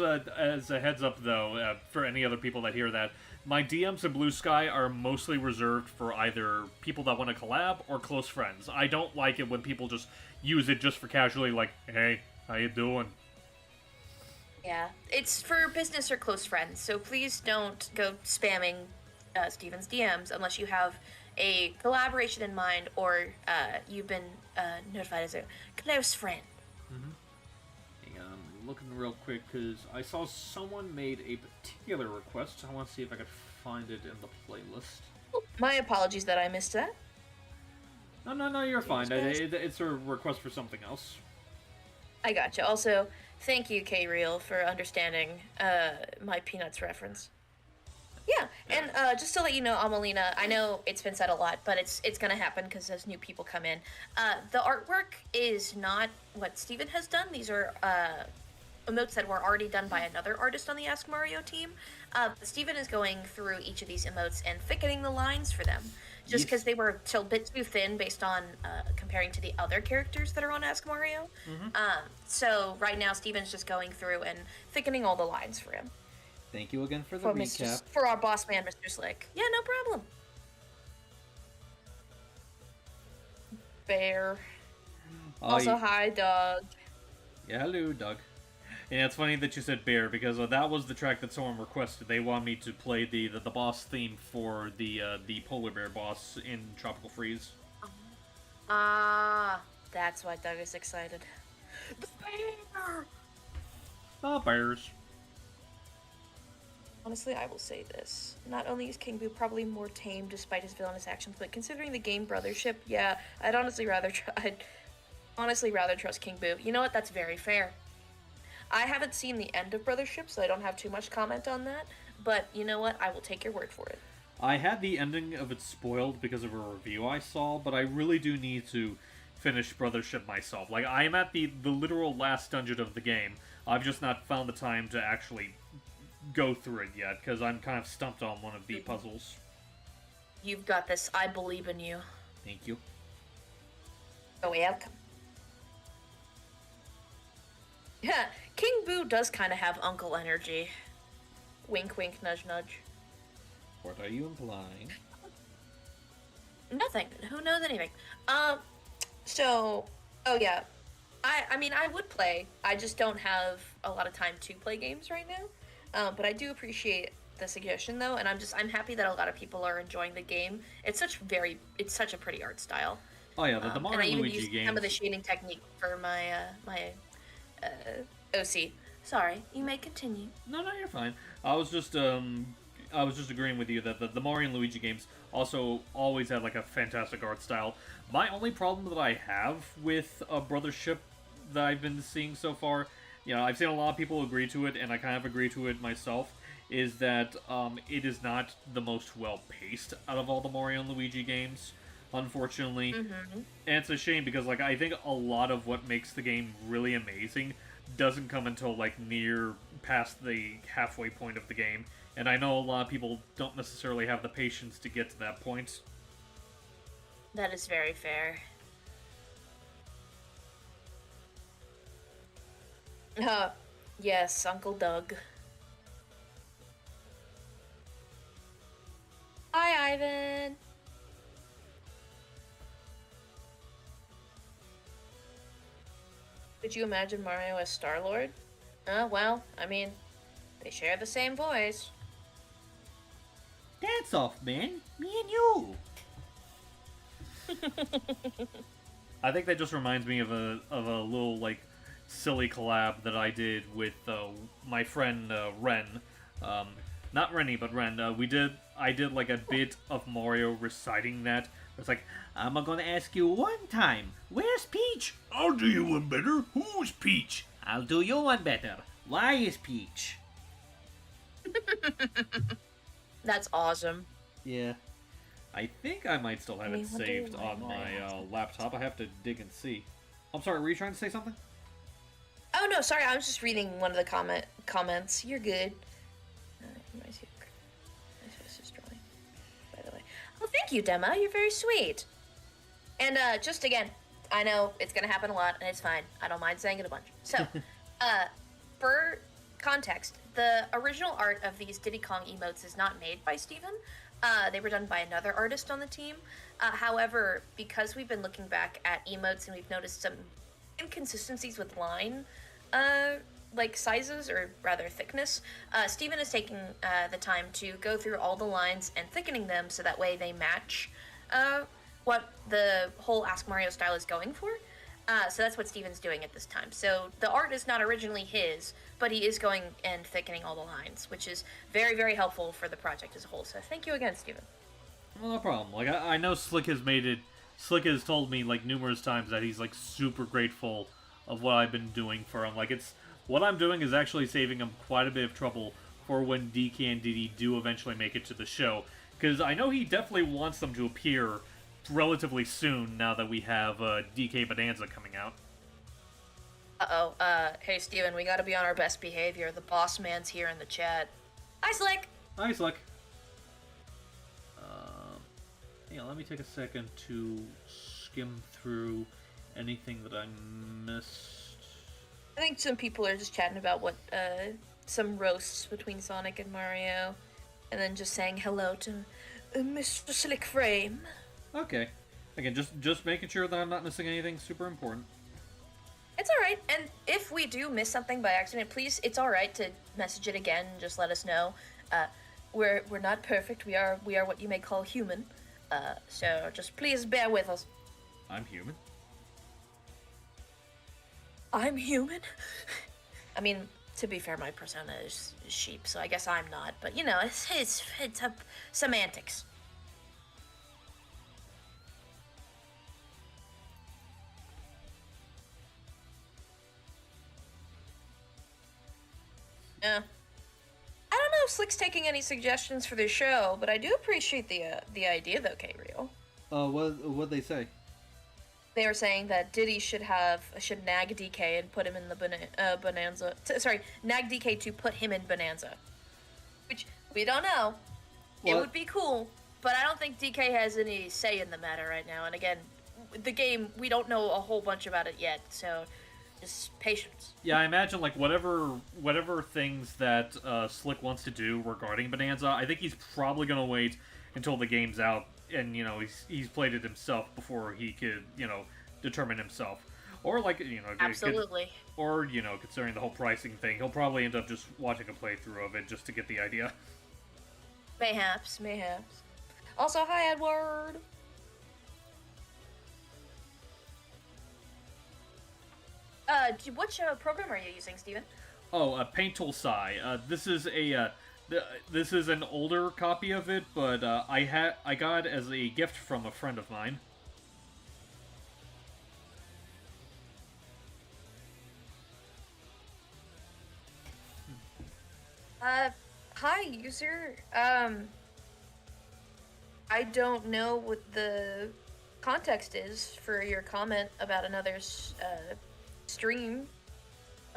a heads up, though, for any other people that hear that, my DMs in Blue Sky are mostly reserved for either people that want to collab or close friends. I don't like it when people just use it just for casually, like, hey, how you doing? Yeah, it's for business or close friends, so please don't go spamming Steven's DMs unless you have a collaboration in mind or you've been notified as a close friend. Mm-hmm. Hang on, I'm looking real quick because I saw someone made a particular request. I want to see if I could find it in the playlist. Oh, my apologies that I missed that. No, you're fine. It's a request for something else. I gotcha. Also, thank you, K-Real, for understanding my Peanuts reference. Yeah, and just to let you know, Amelina, I know it's been said a lot, but it's gonna happen because as new people come in. The artwork is not what Steven has done. These are emotes that were already done by another artist on the Ask Mario team. Steven is going through each of these emotes and thickening the lines for them. Just because they were a bit too thin based on comparing to the other characters that are on Ask Mario. Mm-hmm. So right now, Steven's just going through and thickening all the lines for him. Thank you again for the recap. For our boss man, Mr. Slick. Yeah, no problem. Bear. Also, hi, Doug. Yeah, hello, Doug. And it's funny that you said Bear, because that was the track that someone requested. They want me to play the boss theme for the polar bear boss in Tropical Freeze. Ah, that's why Doug is excited. The bear! The bears. Honestly, I will say this. Not only is King Boo probably more tame despite his villainous actions, but considering the game brothership, yeah, I'd honestly rather trust King Boo. You know what? That's very fair. I haven't seen the end of brothership, so I don't have too much comment on that. But you know what? I will take your word for it. I had the ending of it spoiled because of a review I saw, but I really do need to finish Brothership myself. Like, I am at the literal last dungeon of the game. I've just not found the time to actually go through it yet, because I'm kind of stumped on one of the puzzles. You've got this. I believe in you. Thank you. You're welcome. Yeah, King Boo does kind of have uncle energy. Wink, wink, nudge, nudge. What are you implying? Nothing. Who knows anything? So, oh yeah. I mean, I would play. I just don't have a lot of time to play games right now. But I do appreciate the suggestion though, and I'm happy that a lot of people are enjoying the game. It's such a pretty art style. Oh yeah, the Mario and I even Luigi used games. some of the shading technique for my OC. Sorry, you may continue. No, you're fine. I was just agreeing with you that the Mario and Luigi games also always had like a fantastic art style. My only problem that I have with Brothership that I've been seeing so far, I've seen a lot of people agree to it, and I kind of agree to it myself, is that it is not the most well-paced out of all the Mario and Luigi games, unfortunately. Mm-hmm. And it's a shame because, like, I think a lot of what makes the game really amazing doesn't come until, like, near past the halfway point of the game. And I know a lot of people don't necessarily have the patience to get to that point. That is very fair. Yes, Uncle Doug. Hi, Ivan. Could you imagine Mario as Star-Lord? Well, I mean, they share the same voice. That's off, man. Me and you. I think that just reminds me of a little, like, silly collab that I did with my friend Ren. Not Rennie, but Ren. I did like a bit of Mario reciting that. It's like, I'm gonna ask you one time. Where's Peach? I'll do you one better. Who's Peach? I'll do you one better. Why is Peach? That's awesome. yeah. I think I might still have I it mean, what do saved you on want? my laptop. I have to dig and see. I'm sorry, were you trying to say something? Oh no, sorry, I was just reading one of the comments. You're good. My face is drawing, by the way. Well, thank you, Dema. You're very sweet. And just again, I know it's gonna happen a lot, and it's fine. I don't mind saying it a bunch. So, for context, the original art of these Diddy Kong emotes is not made by Steven. They were done by another artist on the team. However, because we've been looking back at emotes and we've noticed some inconsistencies with line, like sizes, or rather thickness, Steven is taking the time to go through all the lines and thickening them so that way they match what the whole Ask Mario style is going for. So that's what Steven's doing at this time. So the art is not originally his, but he is going and thickening all the lines, which is very, very helpful for the project as a whole. So thank you again, Steven. Well, no problem. Like, I know Slick has told me, like, numerous times that he's, like, super grateful of what I've been doing for him. Like, what I'm doing is actually saving him quite a bit of trouble for when DK and Diddy do eventually make it to the show. Because I know he definitely wants them to appear relatively soon now that we have DK Bonanza coming out. Hey Steven, we gotta be on our best behavior. The boss man's here in the chat. Hi, Slick! Hi, Slick. Yeah, let me take a second to skim through anything that I missed. I think some people are just chatting about what, some roasts between Sonic and Mario, and then just saying hello to Mr. Slick Frame. Okay. Again, just making sure that I'm not missing anything super important. It's alright, and if we do miss something by accident, please, it's alright to message it again and just let us know. We're not perfect, we are what you may call human, so just please bear with us. I'm human. I'm human? I mean, to be fair, my persona is sheep, so I guess I'm not. But, you know, it's semantics. Yeah. I don't know if Slick's taking any suggestions for the show, but I do appreciate the idea, though, K-Real. What'd they say? They were saying that Diddy should nag DK and put him in the Bonanza. Nag DK to put him in Bonanza, which we don't know. It would be cool, but I don't think DK has any say in the matter right now. And again, the game, we don't know a whole bunch about it yet, so just patience. Yeah, I imagine like whatever things that Slick wants to do regarding Bonanza, I think he's probably gonna wait until the game's out and he's played it himself before he could determine himself, or like Absolutely. or considering the whole pricing thing, he'll probably end up just watching a playthrough of it just to get the idea. Mayhaps. Also, hi Edward. Which program are you using, Steven? Oh, Paint Tool Sai. This is this is an older copy of it, but I got it as a gift from a friend of mine. Hi user. I don't know what the context is for your comment about another stream.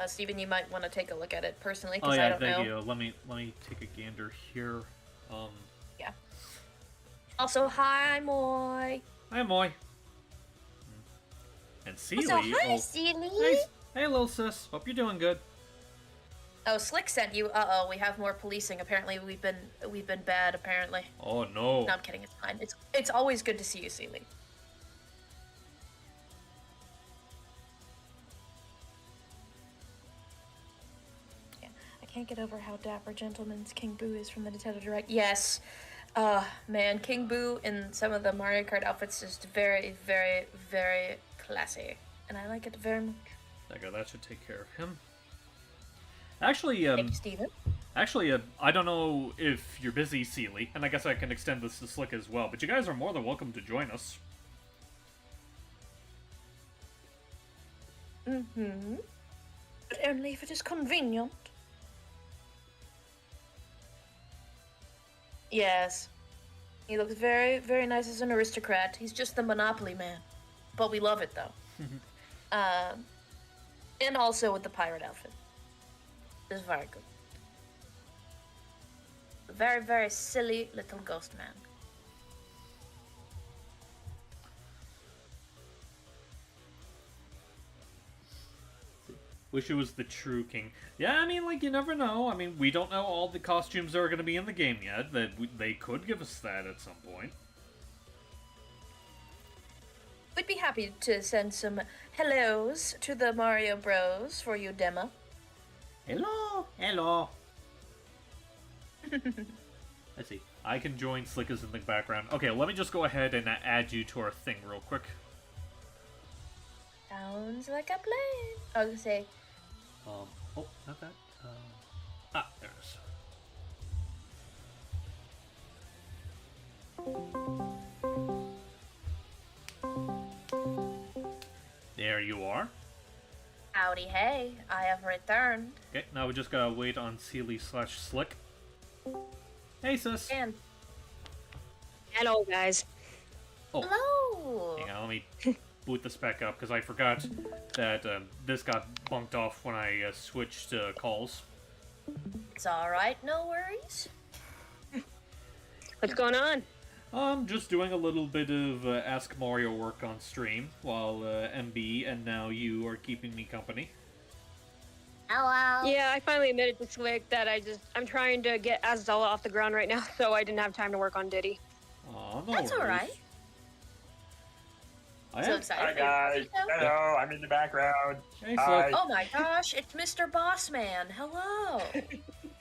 Steven, you might want to take a look at it personally, because I don't know. Thank you. Let me take a gander here. Yeah. Also, hi, Moy. Hi, Moy. And Seely. Hi, Seely. Hey, little sis. Hope you're doing good. Oh, Slick sent you. We have more policing. Apparently, we've been bad. Apparently. Oh no. No, I'm kidding. It's fine. It's always good to see you, Seely. Can't get over how dapper Gentleman's King Boo is from the Nintendo Direct. Yes. Man, King Boo in some of the Mario Kart outfits is very, very, very classy. And I like it very much. Okay, that should take care of him. Actually, Thank you, Steven. Actually, I don't know if you're busy, Seely, and I guess I can extend this to Slick as well, but you guys are more than welcome to join us. Mm-hmm. But only if it is convenient. Yes. He looks very, very nice as an aristocrat. He's just the Monopoly man. But we love it, though. And also with the pirate outfit. It's very good. A very, very silly little ghost man. Wish it was the true king. Yeah, I mean, like, you never know. I mean, we don't know all the costumes that are going to be in the game yet. They could give us that at some point. We'd be happy to send some hellos to the Mario Bros for you, Dema. Hello. Let's see. I can join Slickers in the background. Okay, let me just go ahead and add you to our thing real quick. Sounds like a plan. I was gonna say. Oh, not that. There it is. There you are. Howdy, hey, I have returned. Okay, now we just gotta wait on Seely/Slick. Hey, sis. And Hello, guys. Oh, hello. hang on, let me boot this back up because I forgot that this got bunked off when I switched calls. It's all right, no worries. What's going on? Just doing a little bit of Ask Mario work on stream while MB and now you are keeping me company. Hello. Yeah, I finally admitted to Slick that I'm trying to get Azella off the ground right now, so I didn't have time to work on Diddy. Aw, no That's worries. alright. I So am. excited. Hi guys. Hello, I'm in the background. Hey, Hi. Slick. Oh my gosh, it's Mr. Bossman. Hello.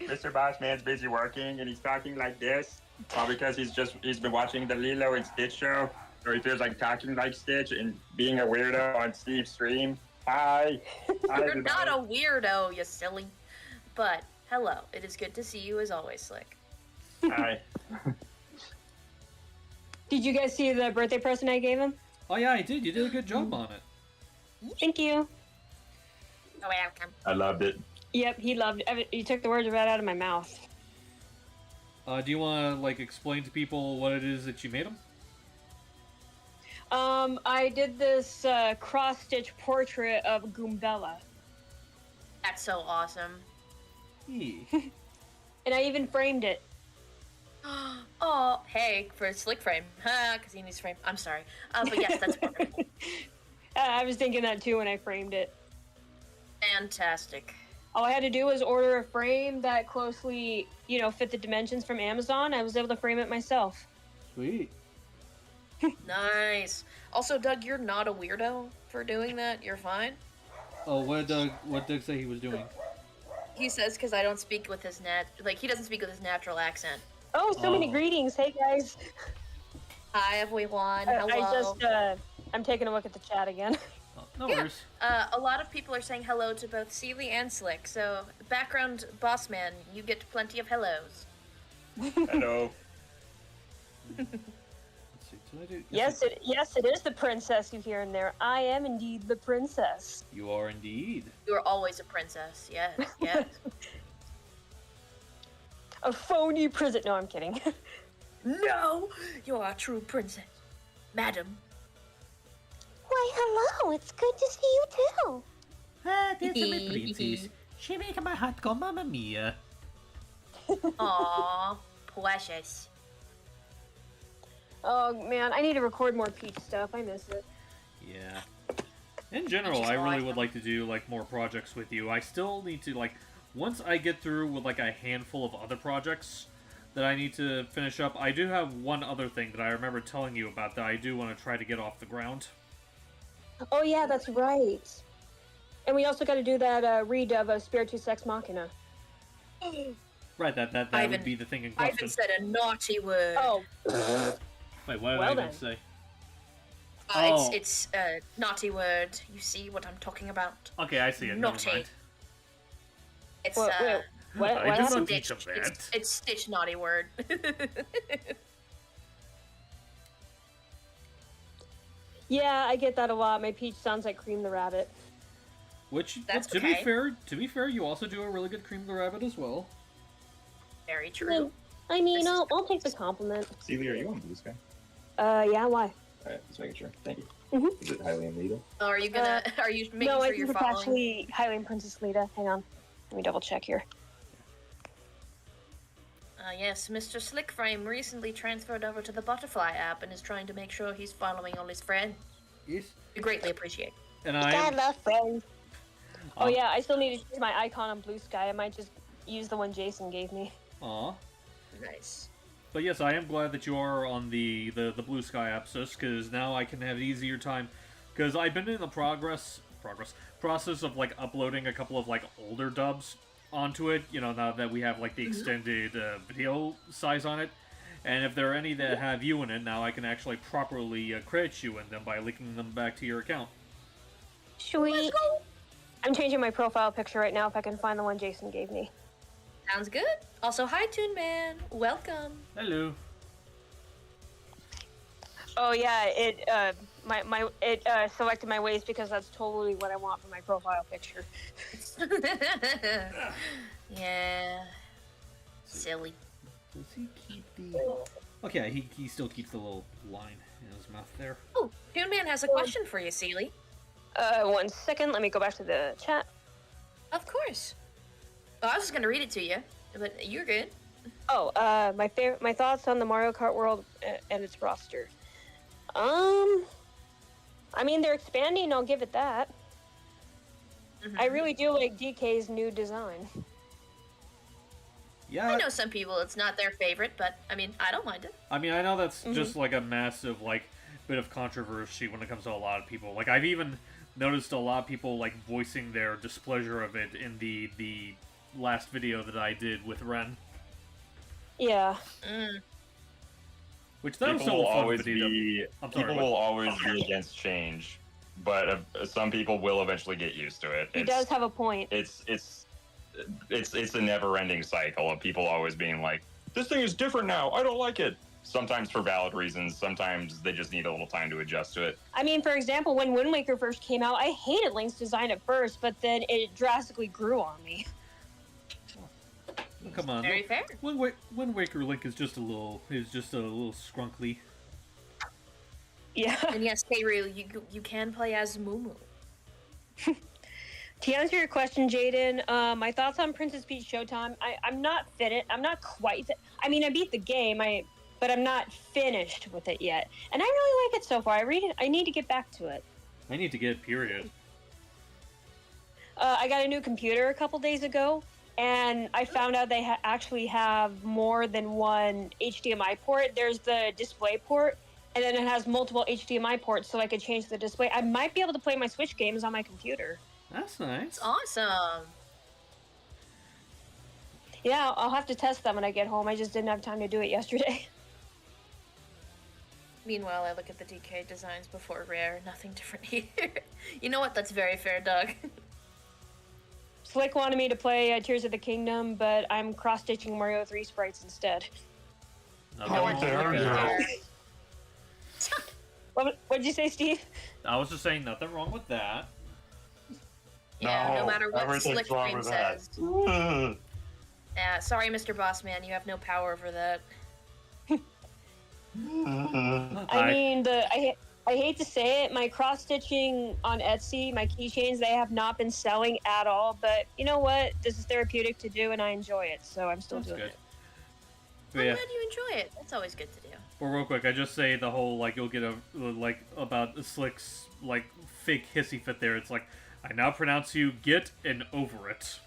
Mr. Bossman's busy working and he's talking like this. Because he's been watching the Lilo and Stitch show. So he feels like talking like Stitch and being a weirdo on Steve's stream. Hi. Hi, You're everybody. not a weirdo, you silly. But hello, it is good to see you as always, Slick. Hi. Did you guys see the birthday present I gave him? Oh yeah, I did. You did a good job on it. Thank you. Oh, welcome. I loved it. Yep, he loved it. He took the words right out of my mouth. Do you want to like explain to people what it is that you made them? I did this cross-stitch portrait of Goombella. That's so awesome. And I even framed it. Oh, hey, for a Slick frame. Because he needs frame. I'm sorry. But yes, that's wonderful. I was thinking that too when I framed it. Fantastic. All I had to do was order a frame that closely, fit the dimensions from Amazon. I was able to frame it myself. Sweet. Nice. Also, Doug, you're not a weirdo for doing that. You're fine. Oh, what Doug say he was doing? He says because I don't speak with his he doesn't speak with his natural accent. Oh, so many Oh. greetings. Hey, guys. Hi, everyone. Hello. I'm taking a look at the chat again. Oh, no Yeah. worries. A lot of people are saying hello to both Seely and Slick. So, background boss man, you get plenty of hellos. Hello. Let's see. Did I do? Yes, it is the princess you hear in there. I am indeed the princess. You are indeed. You are always a princess. Yes, yes. A phony princess. No, I'm kidding. No, you are a true princess, madam. Why, hello. It's good to see you too. Ah, there's my princess. She make my heart go mamma mia. Aw, precious. Oh man, I need to record more Peach stuff. I miss it. Yeah. In general, I really would like to do like more projects with you. I still need to like once I get through with like a handful of other projects that I need to finish up. I do have one other thing that I remember telling you about that I do want to try to get off the ground. Oh yeah, that's right. And we also got to do that redub of Spiritus Ex Machina. Right, that Ivan- would be the thing in I question. even said a naughty word. Oh, Wait, what did I Well even then. say? It's a naughty word. You see what I'm talking about? Okay, I see it. Naughty. Never mind. It's Wait, what I do happened? not teach Stitch. them that. It's Stitch naughty word. Yeah, I get that a lot. My Peach sounds like Cream the Rabbit. Which, That's to okay. be fair, you also do a really good Cream the Rabbit as well. Very true. I mean, This is- I'll take the compliment. Celia, are you on Blue Sky? Yeah, why? Alright, just making sure. Thank you. Mhm. Is it highly illegal? Are you gonna? Are you making No, I sure think you're it's following? actually Hylian Princess Lita. Hang on. Let me double check here. Yes, Mr. Slickframe recently transferred over to the Butterfly app and is trying to make sure he's following all his friends. Yes. We greatly appreciate. And I I love friends. Oh yeah, I still need to choose my icon on Blue Sky. I might just use the one Jason gave me. Aw. Nice. But yes, I am glad that you are on the Blue Sky app, sis, because now I can have an easier time. Because I've been in the process of like uploading a couple of like older dubs onto it. You know, now that we have like the extended video size on it, and if there are any that have you in it, now I can actually properly credit you in them by linking them back to your account. Sweet. I'm changing my profile picture right now if I can find the one Jason gave me. Sounds good. Also, hi, Toon Man. Welcome. Hello. Oh yeah, it selected my waist because that's totally what I want for my profile picture. Yeah. Silly. Does he keep the? Okay, he still keeps the little line in his mouth there. Oh, Toon Man has a question for you, Seely. 1 second. Let me go back to the chat. Of course. Well, I was just gonna read it to you, but you're good. Oh, my thoughts on the Mario Kart world and its roster. I mean they're expanding. I'll give it that. I really do like DK's new design. Yeah. I know some people it's not their favorite, but I mean I don't mind it. I mean, I know that's just like a massive like bit of controversy when it comes to a lot of people. Like I've even noticed a lot of people like voicing their displeasure of it in the last video that I did with Ren, Yeah. which that was People so will fun always video. be. I'm sorry, People what? will always be against change. but some people will eventually get used to it. He does have a point. It's a never-ending cycle of people always being like, "This thing is different now. I don't like it." Sometimes for valid reasons. Sometimes they just need a little time to adjust to it. I mean, for example, when Wind Waker first came out, I hated Link's design at first, but then it drastically grew on me. Come on. Very fair. Wind Waker Link is just a little scrunkly. Yeah. And yes, Keiru, you can play as Mumu. To answer your question, Jaden, my thoughts on Princess Peach Showtime, I'm not finished. I'm not quite. I mean, I beat the game, but I'm not finished with it yet. And I really like it so far. I need to get back to it. I need to get period. I got a new computer a couple days ago, and I found out they actually have more than one HDMI port. There's the display port, and then it has multiple HDMI ports, so I could change the display. I might be able to play my Switch games on my computer. That's nice. Awesome. Yeah, I'll have to test them when I get home. I just didn't have time to do it yesterday. Meanwhile, I look at the DK designs before Rare. Nothing different here. You know what? That's very fair, Doug. Slick wanted me to play Tears of the Kingdom, but I'm cross-stitching Mario 3 sprites instead. What'd you say, Steve? I was just saying nothing wrong with that. Yeah, no matter what everything's Slick wrong Frame with that. says. Yeah, sorry, Mr. Bossman, you have no power over that. I mean, I hate to say it, my cross-stitching on Etsy, my keychains, they have not been selling at all, but you know what? This is therapeutic to do, and I enjoy it, so I'm still doing good. it. But I'm yeah. glad you enjoy it. That's always good to do. Well, real quick, I just say the whole, like, you'll get about Slick's, like, fake hissy fit there. It's like, I now pronounce you get and over it.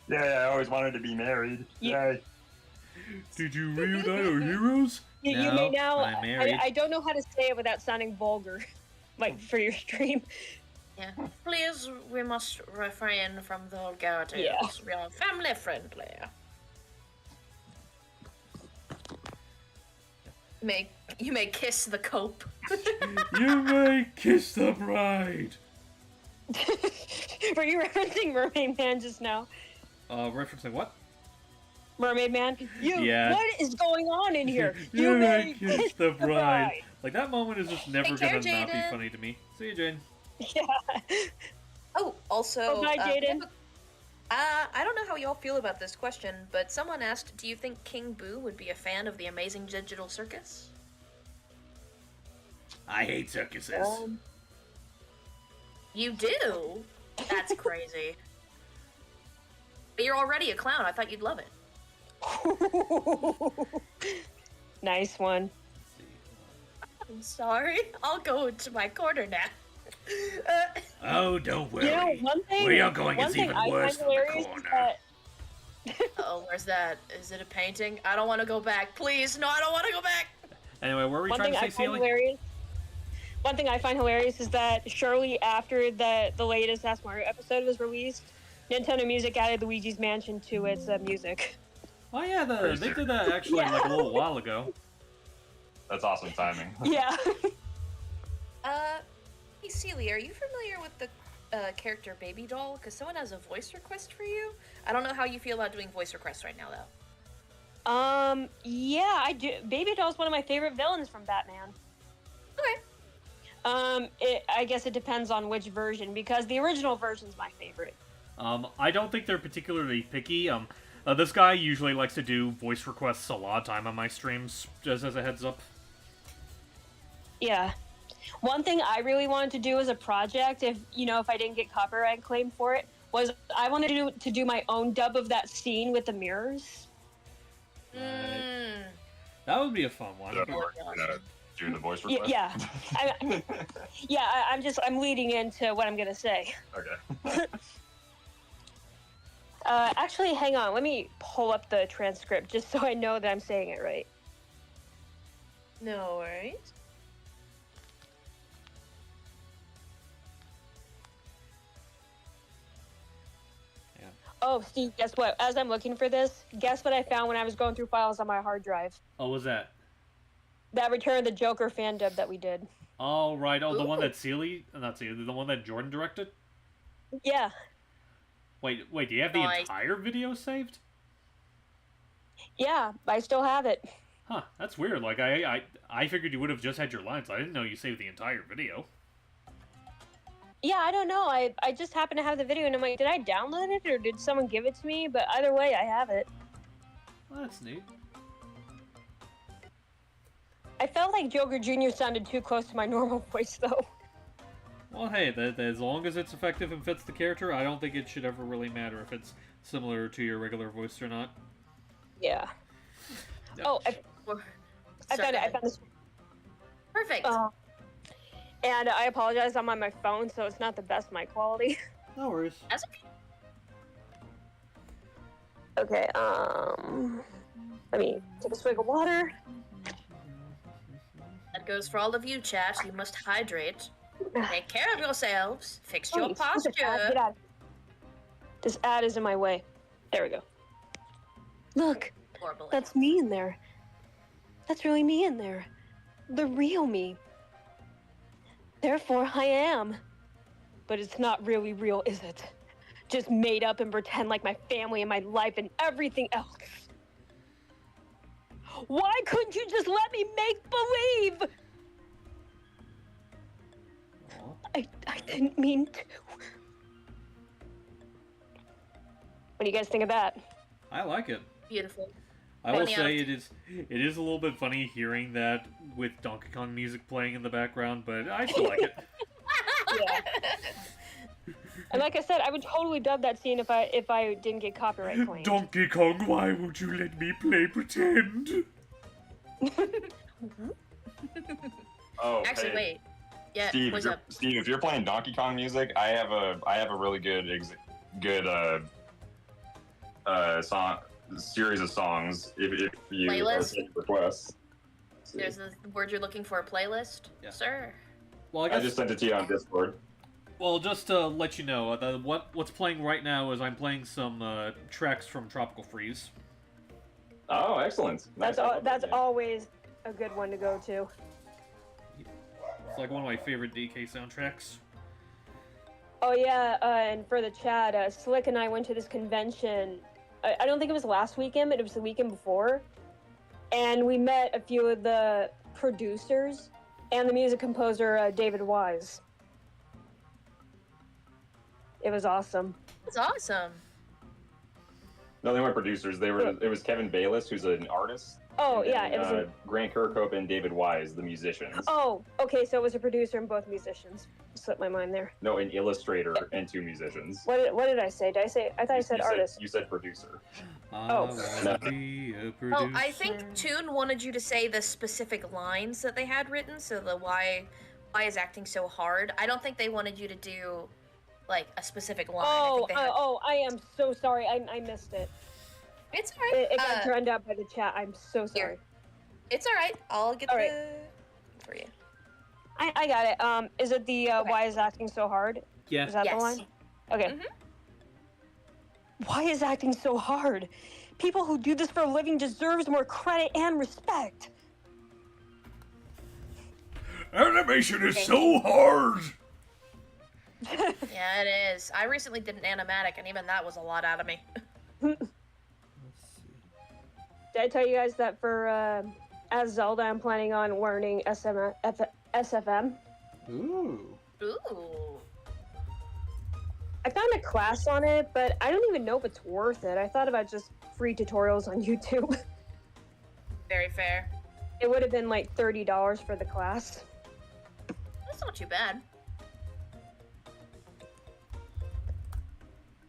Yeah, I always wanted to be married. Yeah. Yay. Did you reunite our heroes? You No, may now. I'm married. I don't know how to say it without sounding vulgar, like for your stream. Yeah. Please, we must refrain from the vulgarities. Yeah. We are family friendly. You may kiss the cope. You may kiss the bride. Were you referencing Mermaid Man just now? Referencing what? Mermaid Man? Yeah. What is going on in here? You may kiss the bride. Like, that moment is just never Take care, gonna not be Jaden. funny to me. See you, Jane. Yeah. Oh, also, Oh, bye, Jaden. I don't know how y'all feel about this question, but someone asked, do you think King Boo would be a fan of the Amazing Digital Circus? I hate circuses. You do? That's crazy. But you're already a clown. I thought you'd love it. Nice one. I'm sorry. I'll go into my corner now. Oh, don't worry. You know, one thing. Where you're going one is thing even I worse find than the hilarious is corner. that- Oh, where's that? Is it a painting? I don't want to go back. Please, no, I don't want to go back. Anyway, what were we One trying thing to I say, find Sealy? hilarious. One thing I find hilarious is that shortly after the latest Ask Mario episode was released, Nintendo Music added Luigi's Mansion to its music. Oh yeah, they did that actually like a little while ago. That's awesome timing. Yeah. Hey, Celia, are you familiar with the character Baby Doll? Because someone has a voice request for you. I don't know how you feel about doing voice requests right now, though. Yeah, I do. Baby Doll's one of my favorite villains from Batman. Okay. I guess it depends on which version, because the original version's my favorite. I don't think they're particularly picky. This guy usually likes to do voice requests a lot of time on my streams, just as a heads up. Yeah. One thing I really wanted to do as a project, if I didn't get copyright claim for it, was I wanted to do my own dub of that scene with the mirrors. That would be a fun one. So, we're gonna do the voice request? Yeah. I'm leading into what I'm gonna say. Okay. Actually, hang on. Let me pull up the transcript just so I know that I'm saying it right. No worries. Oh, Steve, guess what? As I'm looking for this, guess what I found when I was going through files on my hard drive? Oh, what was that? That Return of the Joker fan dub that we did. Oh, right. Oh, the one Ooh. that not Sealy, the one that Jordan directed? Yeah. Wait, do you have the Nice. entire video saved? Yeah, I still have it. Huh, that's weird. Like, I figured you would have just had your lines. I didn't know you saved the entire video. Yeah, I don't know. I just happen to have the video, and I'm like, did I download it, or did someone give it to me? But either way, I have it. Well, that's neat. I felt like Joker Jr. sounded too close to my normal voice, though. Well, hey, as long as it's effective and fits the character, I don't think it should ever really matter if it's similar to your regular voice or not. Yeah. Yep. Oh, I found it. I found this. Perfect. And I apologize. I'm on my phone, so it's not the best mic quality. No worries. That's okay. Okay. Let me take a swig of water. That goes for all of you, chat. You must hydrate. Take care of yourselves. Fix your Wait, stupid ad, posture. get out. This ad is in my way. There we go. Look, Horrible. that's me in there. That's really me in there. The real me. Therefore, I am. But it's not really real, is it? Just made up and pretend like my family and my life and everything else. Why couldn't you just let me make believe? I didn't mean to. What do you guys think of that? I like it. Beautiful. I will Funny say it is a little bit funny hearing that with Donkey Kong music playing in the background, but I still like it. Yeah. And like I said, I would totally dub that scene if I didn't get copyright claimed. Donkey Kong, why won't you let me play pretend? Oh, Actually, hey. wait. Yeah, Steve, what's up? Steve, if you're playing Donkey Kong music, I have a really good series of songs. If you Playlist? take requests, There's the word you're looking for, a playlist? Yeah. Sir. Well, I I guess. just sent it to you on Discord. Well, just to let you know, what's playing right now is I'm playing some tracks from Tropical Freeze. Oh, excellent. Nice. That's always a good one to go to. It's like one of my favorite DK soundtracks. Oh yeah, and for the chat, Slick and I went to this convention. I don't think it was last weekend, but it was the weekend before. And we met a few of the producers and the music composer, David Wise. It was awesome. It's awesome. No, they weren't producers. It was Kevin Bayless, who's an artist. Oh, and yeah, then, it was Grant Kirkhope and David Wise, the musicians. Oh, okay, so it was a producer and both musicians. Slipped my mind there. No, an illustrator and two musicians. What did I say? I thought I said artist. You said producer. Oh. Oh, I think Toon wanted you to say the specific lines that they had written, so the why is acting so hard. I don't think they wanted you to do, like, a specific line. I am so sorry. I missed it. It's alright. It got turned up by the chat. I'm so sorry. Here. It's alright. I'll get Alright. for you. I got it. Is it the why is acting so hard? Yeah. Is that the Yes. line? Okay. Mhm. Why is acting so hard? People who do this for a living deserves more credit and respect. Animation is so hard! Yeah, it is. I recently did an animatic, and even that was a lot out of me. Did I tell you guys that for as Zelda, I'm planning on learning SFM? Ooh. Ooh. I found a class on it, but I don't even know if it's worth it. I thought about just free tutorials on YouTube. Very fair. It would have been like $30 for the class. That's not too bad.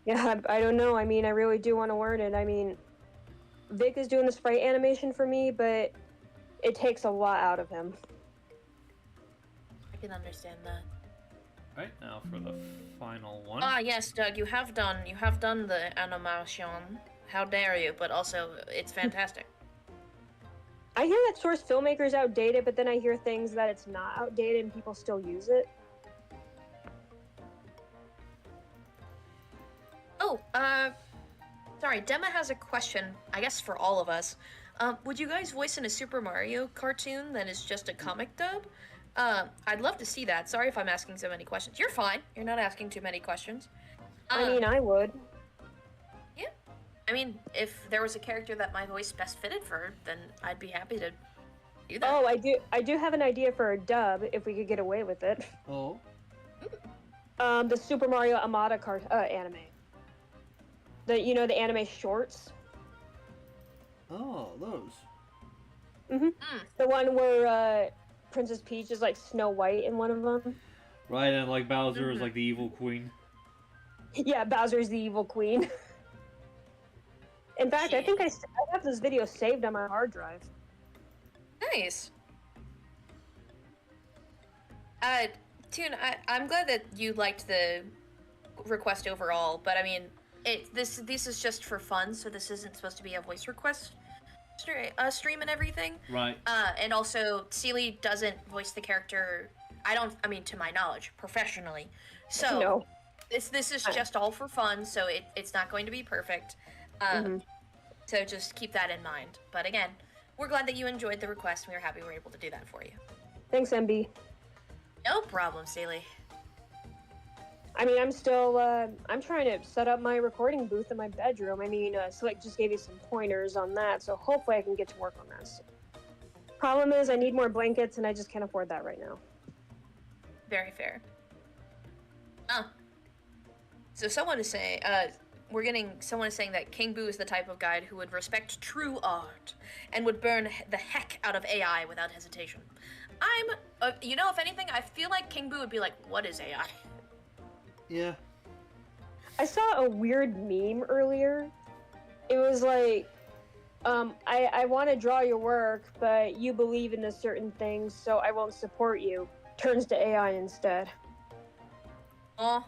Yeah, I don't know. I mean, I really do want to learn it. I mean, Vic is doing the sprite animation for me, but it takes a lot out of him. I can understand that. Right, now for the final one. Ah, yes, Doug, you have done the animation. How dare you? But also, it's fantastic. I hear that Source Filmmaker is outdated, but then I hear things that it's not outdated and people still use it. Oh, sorry, Dema has a question, I guess for all of us. Would you guys voice in a Super Mario cartoon that is just a comic dub? I'd love to see that. Sorry if I'm asking so many questions. You're fine. You're not asking too many questions. I mean, I would. Yeah. I mean, if there was a character that my voice best fitted for, then I'd be happy to do that. Oh, I do have an idea for a dub if we could get away with it. Oh. The Super Mario Amada anime. The anime shorts. Oh, those. The one where Princess Peach is like Snow White in one of them. Right, and like Bowser is like the evil queen. Yeah, Bowser's the evil queen. In fact, I think I have this video saved on my hard drive. Nice. Toon, I'm glad that you liked the request overall, but I mean, this is just for fun, so this isn't supposed to be a voice request stream and everything. Right. And also, Seely doesn't voice the character. I mean, to my knowledge, professionally. So No. this is just all for fun, so it's not going to be perfect. So just keep that in mind. But again, we're glad that you enjoyed the request, and we were happy we were able to do that for you. Thanks, MB. No problem, Seely. I mean, I'm still, I'm trying to set up my recording booth in my bedroom. I mean, Slick just gave you some pointers on that, so hopefully I can get to work on this. Problem is, I need more blankets, and I just can't afford that right now. Very fair. So someone is saying, someone is saying that King Boo is the type of guy who would respect true art and would burn the heck out of AI without hesitation. If anything, I feel like King Boo would be like, what is AI? Yeah. I saw a weird meme earlier. It was like, I want to draw your work, but you believe in a certain thing, so I won't support you. Turns to AI instead. Oh,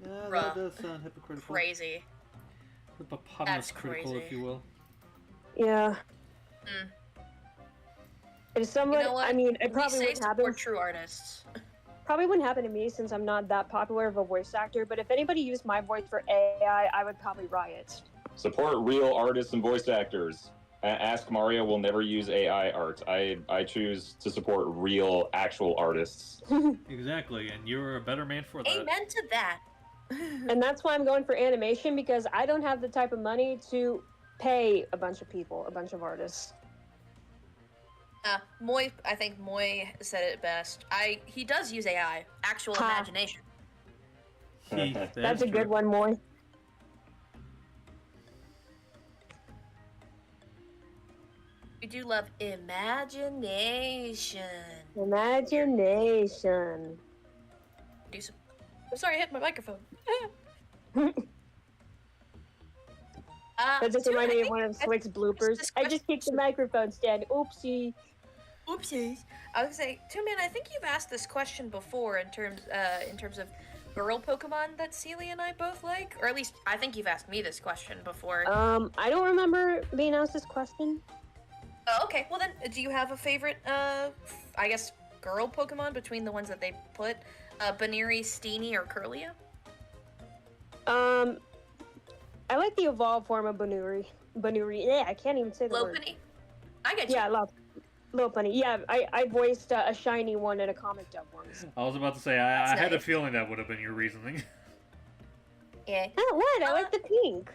Yeah, Bruh. that does sound hypocritical. crazy. Hippopotamus critical, if you will. Yeah. If someone, You know what? I mean, it We probably say wouldn't happen. support true artists. Probably wouldn't happen to me since I'm not that popular of a voice actor, but if anybody used my voice for AI, I would probably riot. Support real artists and voice actors. Ask Mario will never use AI art. I choose to support real, actual artists. Exactly, and you're a better man for that. Amen to that. And that's why I'm going for animation, because I don't have the type of money to pay a bunch of people, a bunch of artists. I think Moy said it best. He does use AI, actual Ha. imagination. That's a good one, Moy. We do love imagination. Imagination. Do some. I'm sorry, I hit my microphone. That just Toon, reminded I me of think- one of I Slick's think bloopers. this I just kicked the microphone stand. Oopsie. Oopsies. I was gonna say, Toon Man, I think you've asked this question before in terms of girl Pokemon that Seely and I both like, or at least I think you've asked me this question before. I don't remember being asked this question. Oh, okay. Well then, do you have a favorite? I guess girl Pokemon between the ones that they put, Baneri, Steenie, or Curlia? I like the evolved form of Banuri. Banuri. Yeah, I can't even say the word. Lopunny. I get you. Yeah, Lopunny. Yeah, I voiced a shiny one in a comic dub once. I was about to say, I That's had a nice. feeling that would have been your reasoning. Yeah. Oh, what? I like the pink.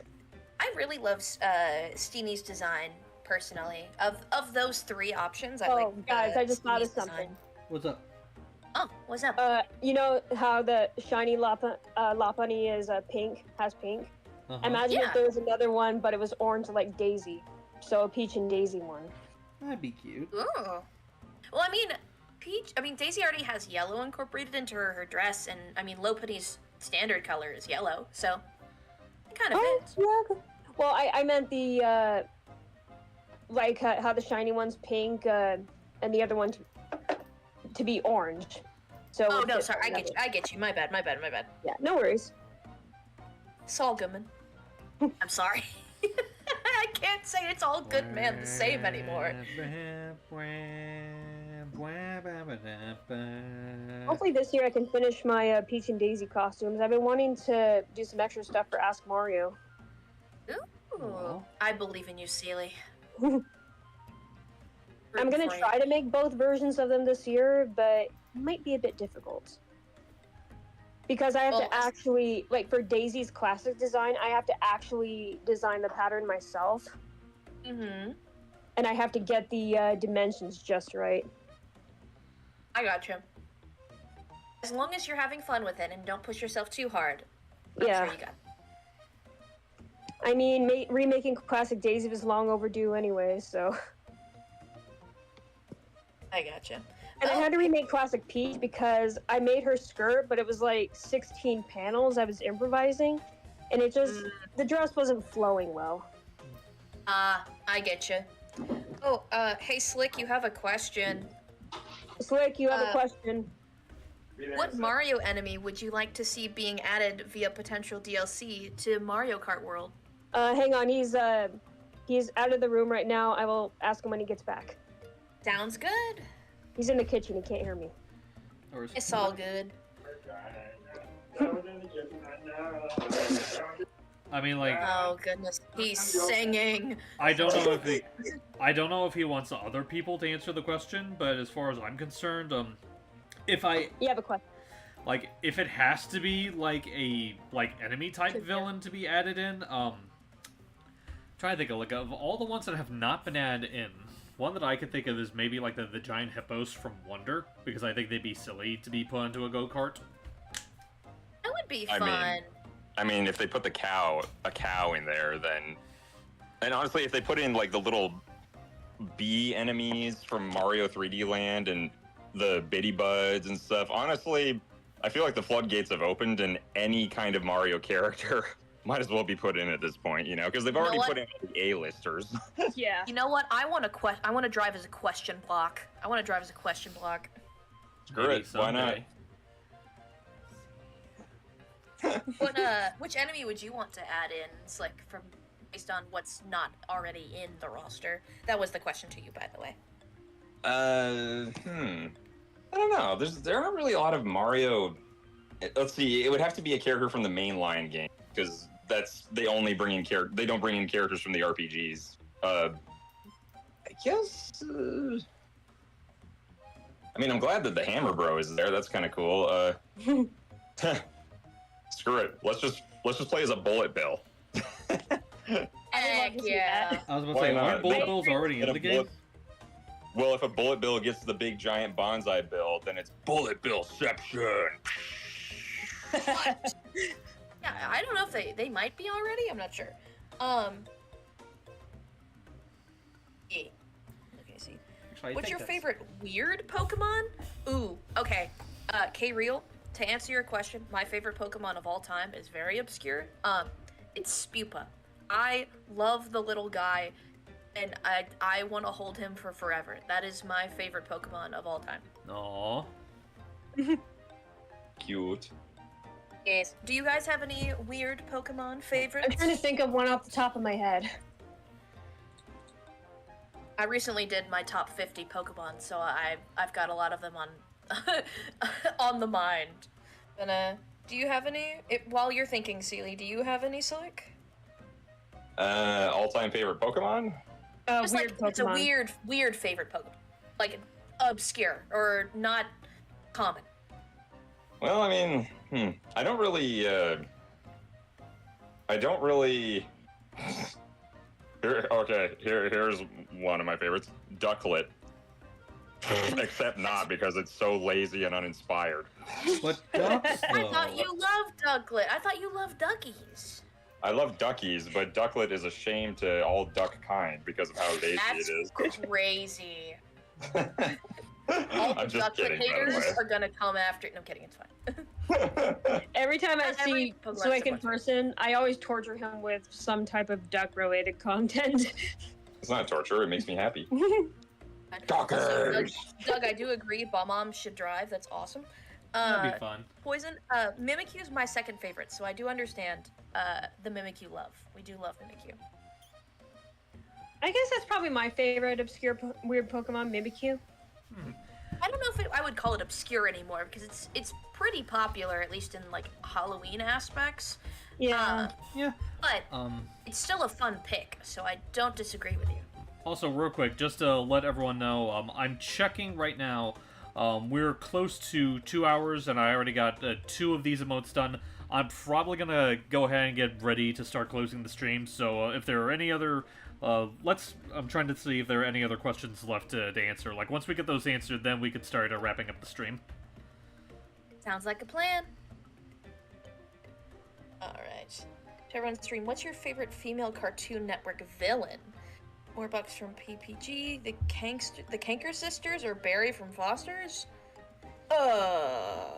I really love Steenie's design personally. Of those three options, I Oh, like. guys, I just thought of Steenie's something. design. What's up? Oh, what's up? You know how the shiny Lopunny is pink, has pink? Uh-huh. Imagine Yeah. if there was another one, but it was orange like Daisy. So a Peach and Daisy one. That'd be cute. Ooh. Well, I mean, Daisy already has yellow incorporated into her dress, and I mean, Lopunny's standard color is yellow, so it kind of Oh, fits. yeah. Well, I meant the, like how the shiny one's pink, and the other one to be orange. So Oh it no, fits sorry, I together. get you. My bad. Yeah, no worries. It's all good, man. I'm sorry. I can't say it's all good, man. The same anymore. Hopefully this year I can finish my Peach and Daisy costumes. I've been wanting to do some extra stuff for Ask Mario. Ooh. I believe in you, Seely. I'm gonna try to make both versions of them this year, but it might be a bit difficult. Because I have to actually, like for Daisy's classic design, I have to actually design the pattern myself. Mm-hmm. And I have to get the dimensions just right. I gotcha. As long as you're having fun with it and don't push yourself too hard, I'm Yeah. sure you got it. I mean, remaking classic Daisy was long overdue anyway, so. I gotcha. And I had to remake classic Peach because I made her skirt, but it was like 16 panels. I was improvising, and it just the dress wasn't flowing well. I get you. Oh, hey Slick, you have a question. Slick, you have a question. What Mario enemy would you like to see being added via potential DLC to Mario Kart World? Hang on, he's out of the room right now. I will ask him when he gets back. Sounds good. He's in the kitchen. He can't hear me. It's all good. I mean, like. Oh goodness, he's singing. I don't know if he wants other people to answer the question, but as far as I'm concerned, if I. You have a question. Like, if it has to be like a enemy type villain to be added in, trying to think of all the ones that have not been added in. One that I could think of is maybe like the giant hippos from Wonder, because I think they'd be silly to be put into a go-kart. That would be fun. I mean, if they put a cow in there, then, and honestly, if they put in like the little bee enemies from Mario 3D Land and the Bitty Buds and stuff, honestly, I feel like the floodgates have opened, and any kind of Mario character might as well be put in at this point, you know, because they've already put in the A-listers. Yeah. You know what? I want to drive as a question block. Screw it. Why not? Which enemy would you want to add in, Slick, based on what's not already in the roster? That was the question to you, by the way. I don't know. There aren't really a lot of Mario. Let's see. It would have to be a character from the mainline game, because they don't bring in characters from the RPGs. I guess. I mean, I'm glad that the Hammer Bro is there. That's kind of cool. Screw it. Let's just play as a Bullet Bill. Heck yeah! I was about to say, aren't Bullet Bills already in the game? Well, if a Bullet Bill gets the big giant bonsai bill, then it's Bullet Billception. Yeah, I don't know if they might be already. I'm not sure. Yeah. Okay, see. What's your favorite weird Pokemon? Ooh, okay. K-Real, to answer your question, my favorite Pokemon of all time is very obscure. It's Spupa. I love the little guy, and I want to hold him for forever. That is my favorite Pokemon of all time. Aww. Cute. Yes. Do you guys have any weird Pokemon favorites? I'm trying to think of one off the top of my head. I recently did my top 50 Pokemon, so I've got a lot of them on on the mind. And do you have any? While you're thinking, Seely, do you have any, Slick? All-time favorite Pokemon? Just Weird like Pokemon. it's a weird favorite Pokemon, like obscure or not common. Well, I mean, I don't really. Here's one of my favorites, Ducklet. Except not, because it's so lazy and uninspired. But ducks, I thought you loved Ducklet. I thought you loved duckies. I love duckies, but Ducklet is a shame to all duck kind because of how lazy That's it is. crazy. All the I'm just Ducklet kidding, by the haters way. are gonna come after. No, I'm kidding. It's fine. Every time I Not every see Pokemon Slick in has a person, I always torture him with some type of duck-related content. It's not torture, it makes me happy. Also, Duckers! Doug, I do agree. Bomb should drive. That's awesome. that'd be fun. Poison. Mimikyu is my second favorite, so I do understand the Mimikyu love. We do love Mimikyu. I guess that's probably my favorite obscure weird Pokemon, Mimikyu. I don't know if I would call it obscure anymore because it's pretty popular, at least in like Halloween aspects. Yeah. Yeah. But it's still a fun pick, so I don't disagree with you. Also, real quick, just to let everyone know, I'm checking right now. We're close to 2 hours, and I already got 2 of these emotes done. I'm probably gonna go ahead and get ready to start closing the stream. So if there are any other, I'm trying to see if there are any other questions left to answer. Like once we get those answered, then we could start wrapping up the stream. Sounds like a plan. Alright. To everyone's stream, what's your favorite female Cartoon Network villain? More bucks from PPG, the Kanker Sisters, or Barry from Foster's? I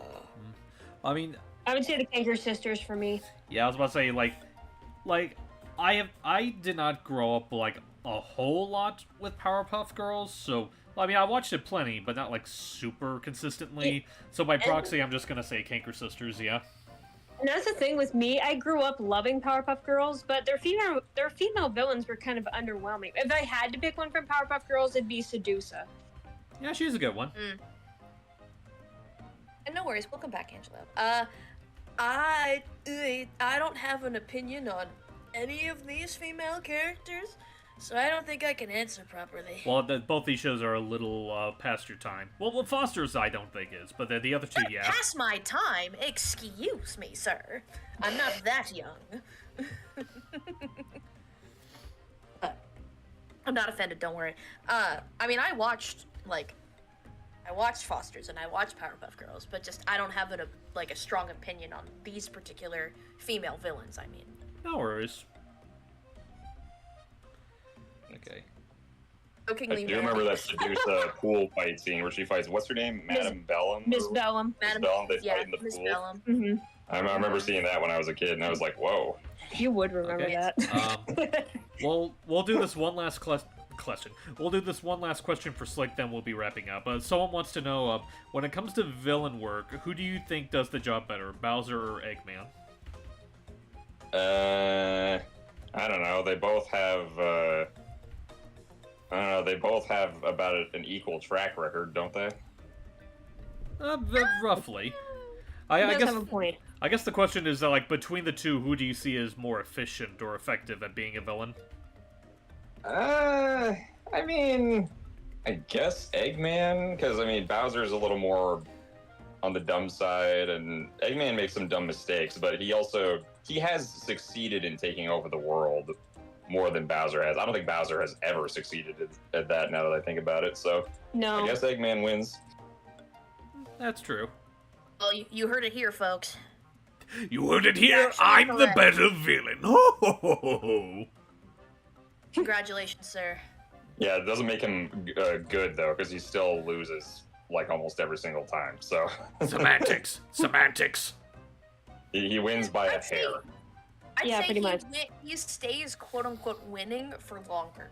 mean, I would say the Kanker sisters for me. yeah, I was about to say like I did not grow up like a whole lot with Powerpuff Girls, so I mean I watched it plenty, but not like super consistently. So by proxy, I'm just gonna say Kanker Sisters, yeah. And that's the thing with me. I grew up loving Powerpuff Girls, but their female villains were kind of underwhelming. If I had to pick one from Powerpuff Girls, it'd be Sedusa. Yeah, she's a good one. And no worries, we'll come back, Angelo. I don't have an opinion on any of these female characters, so I don't think I can answer properly. Well, both these shows are a little past your time. Well, Foster's I don't think is, but the other two, yeah. Past my time? Excuse me, sir. I'm not that young. I'm not offended, don't worry. I mean, I watched Foster's and I watched Powerpuff Girls, but just I don't have a strong opinion on these particular female villains, I mean. No worries. Okay. Jokingly, I do remember that Sedusa pool fight scene where she fights, what's her name? Madam Bellum? Miss Bellum. Miss Bellum, they fight in the Miss pool. Bellum. Mm-hmm. I remember seeing that when I was a kid, and I was like, whoa. You would remember Okay. that. We'll do this one last question. We'll do this one last question for Slick, then we'll be wrapping up. Someone wants to know, when it comes to villain work, who do you think does the job better, Bowser or Eggman? I don't know. They both have, they both have about an equal track record, don't they? Roughly. He I does guess. have a point. I guess the question is like between the two, who do you see as more efficient or effective at being a villain? I mean, I guess Eggman, because I mean Bowser's a little more on the dumb side, and Eggman makes some dumb mistakes, but he has succeeded in taking over the world more than Bowser has. I don't think Bowser has ever succeeded at that. Now that I think about it, so No. I guess Eggman wins. That's true. Well, you heard it here, folks. You heard it here. Actually I'm the correct. better villain. Ho ho ho ho ho. Congratulations, sir. Yeah, it doesn't make him good though, because he still loses like almost every single time. So Semantics. Semantics. he wins by a I'd say- hair. I'd Yeah, say pretty much. he stays quote-unquote winning for longer.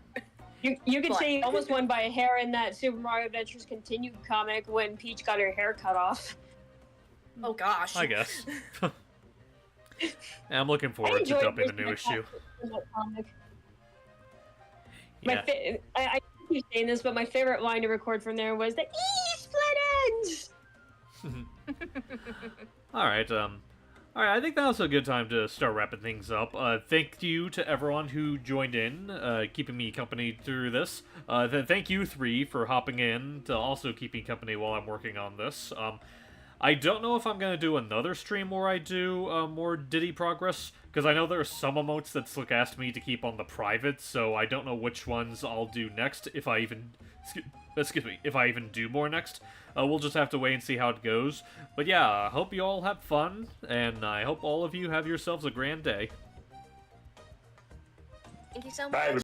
You could But- say he almost won by a hair in that Super Mario Adventures Continued comic when Peach got her hair cut off. Oh gosh. I guess. I'm looking I forward to enjoyed dumping the Bruce new issue. in that comic. Yeah. I keep saying this, but my favorite line to record from there was the split ends. All right. I think that was a good time to start wrapping things up. Thank you to everyone who joined in, keeping me company through this. Thank you three for hopping in to also keeping company while I'm working on this. I don't know if I'm gonna do another stream where I do more Diddy progress, because I know there are some emotes that Slick asked me to keep on the private, so I don't know which ones I'll do next, if I even do more next. We'll just have to wait and see how it goes. But yeah, I hope you all have fun, and I hope all of you have yourselves a grand day. Thank you so much. Bye,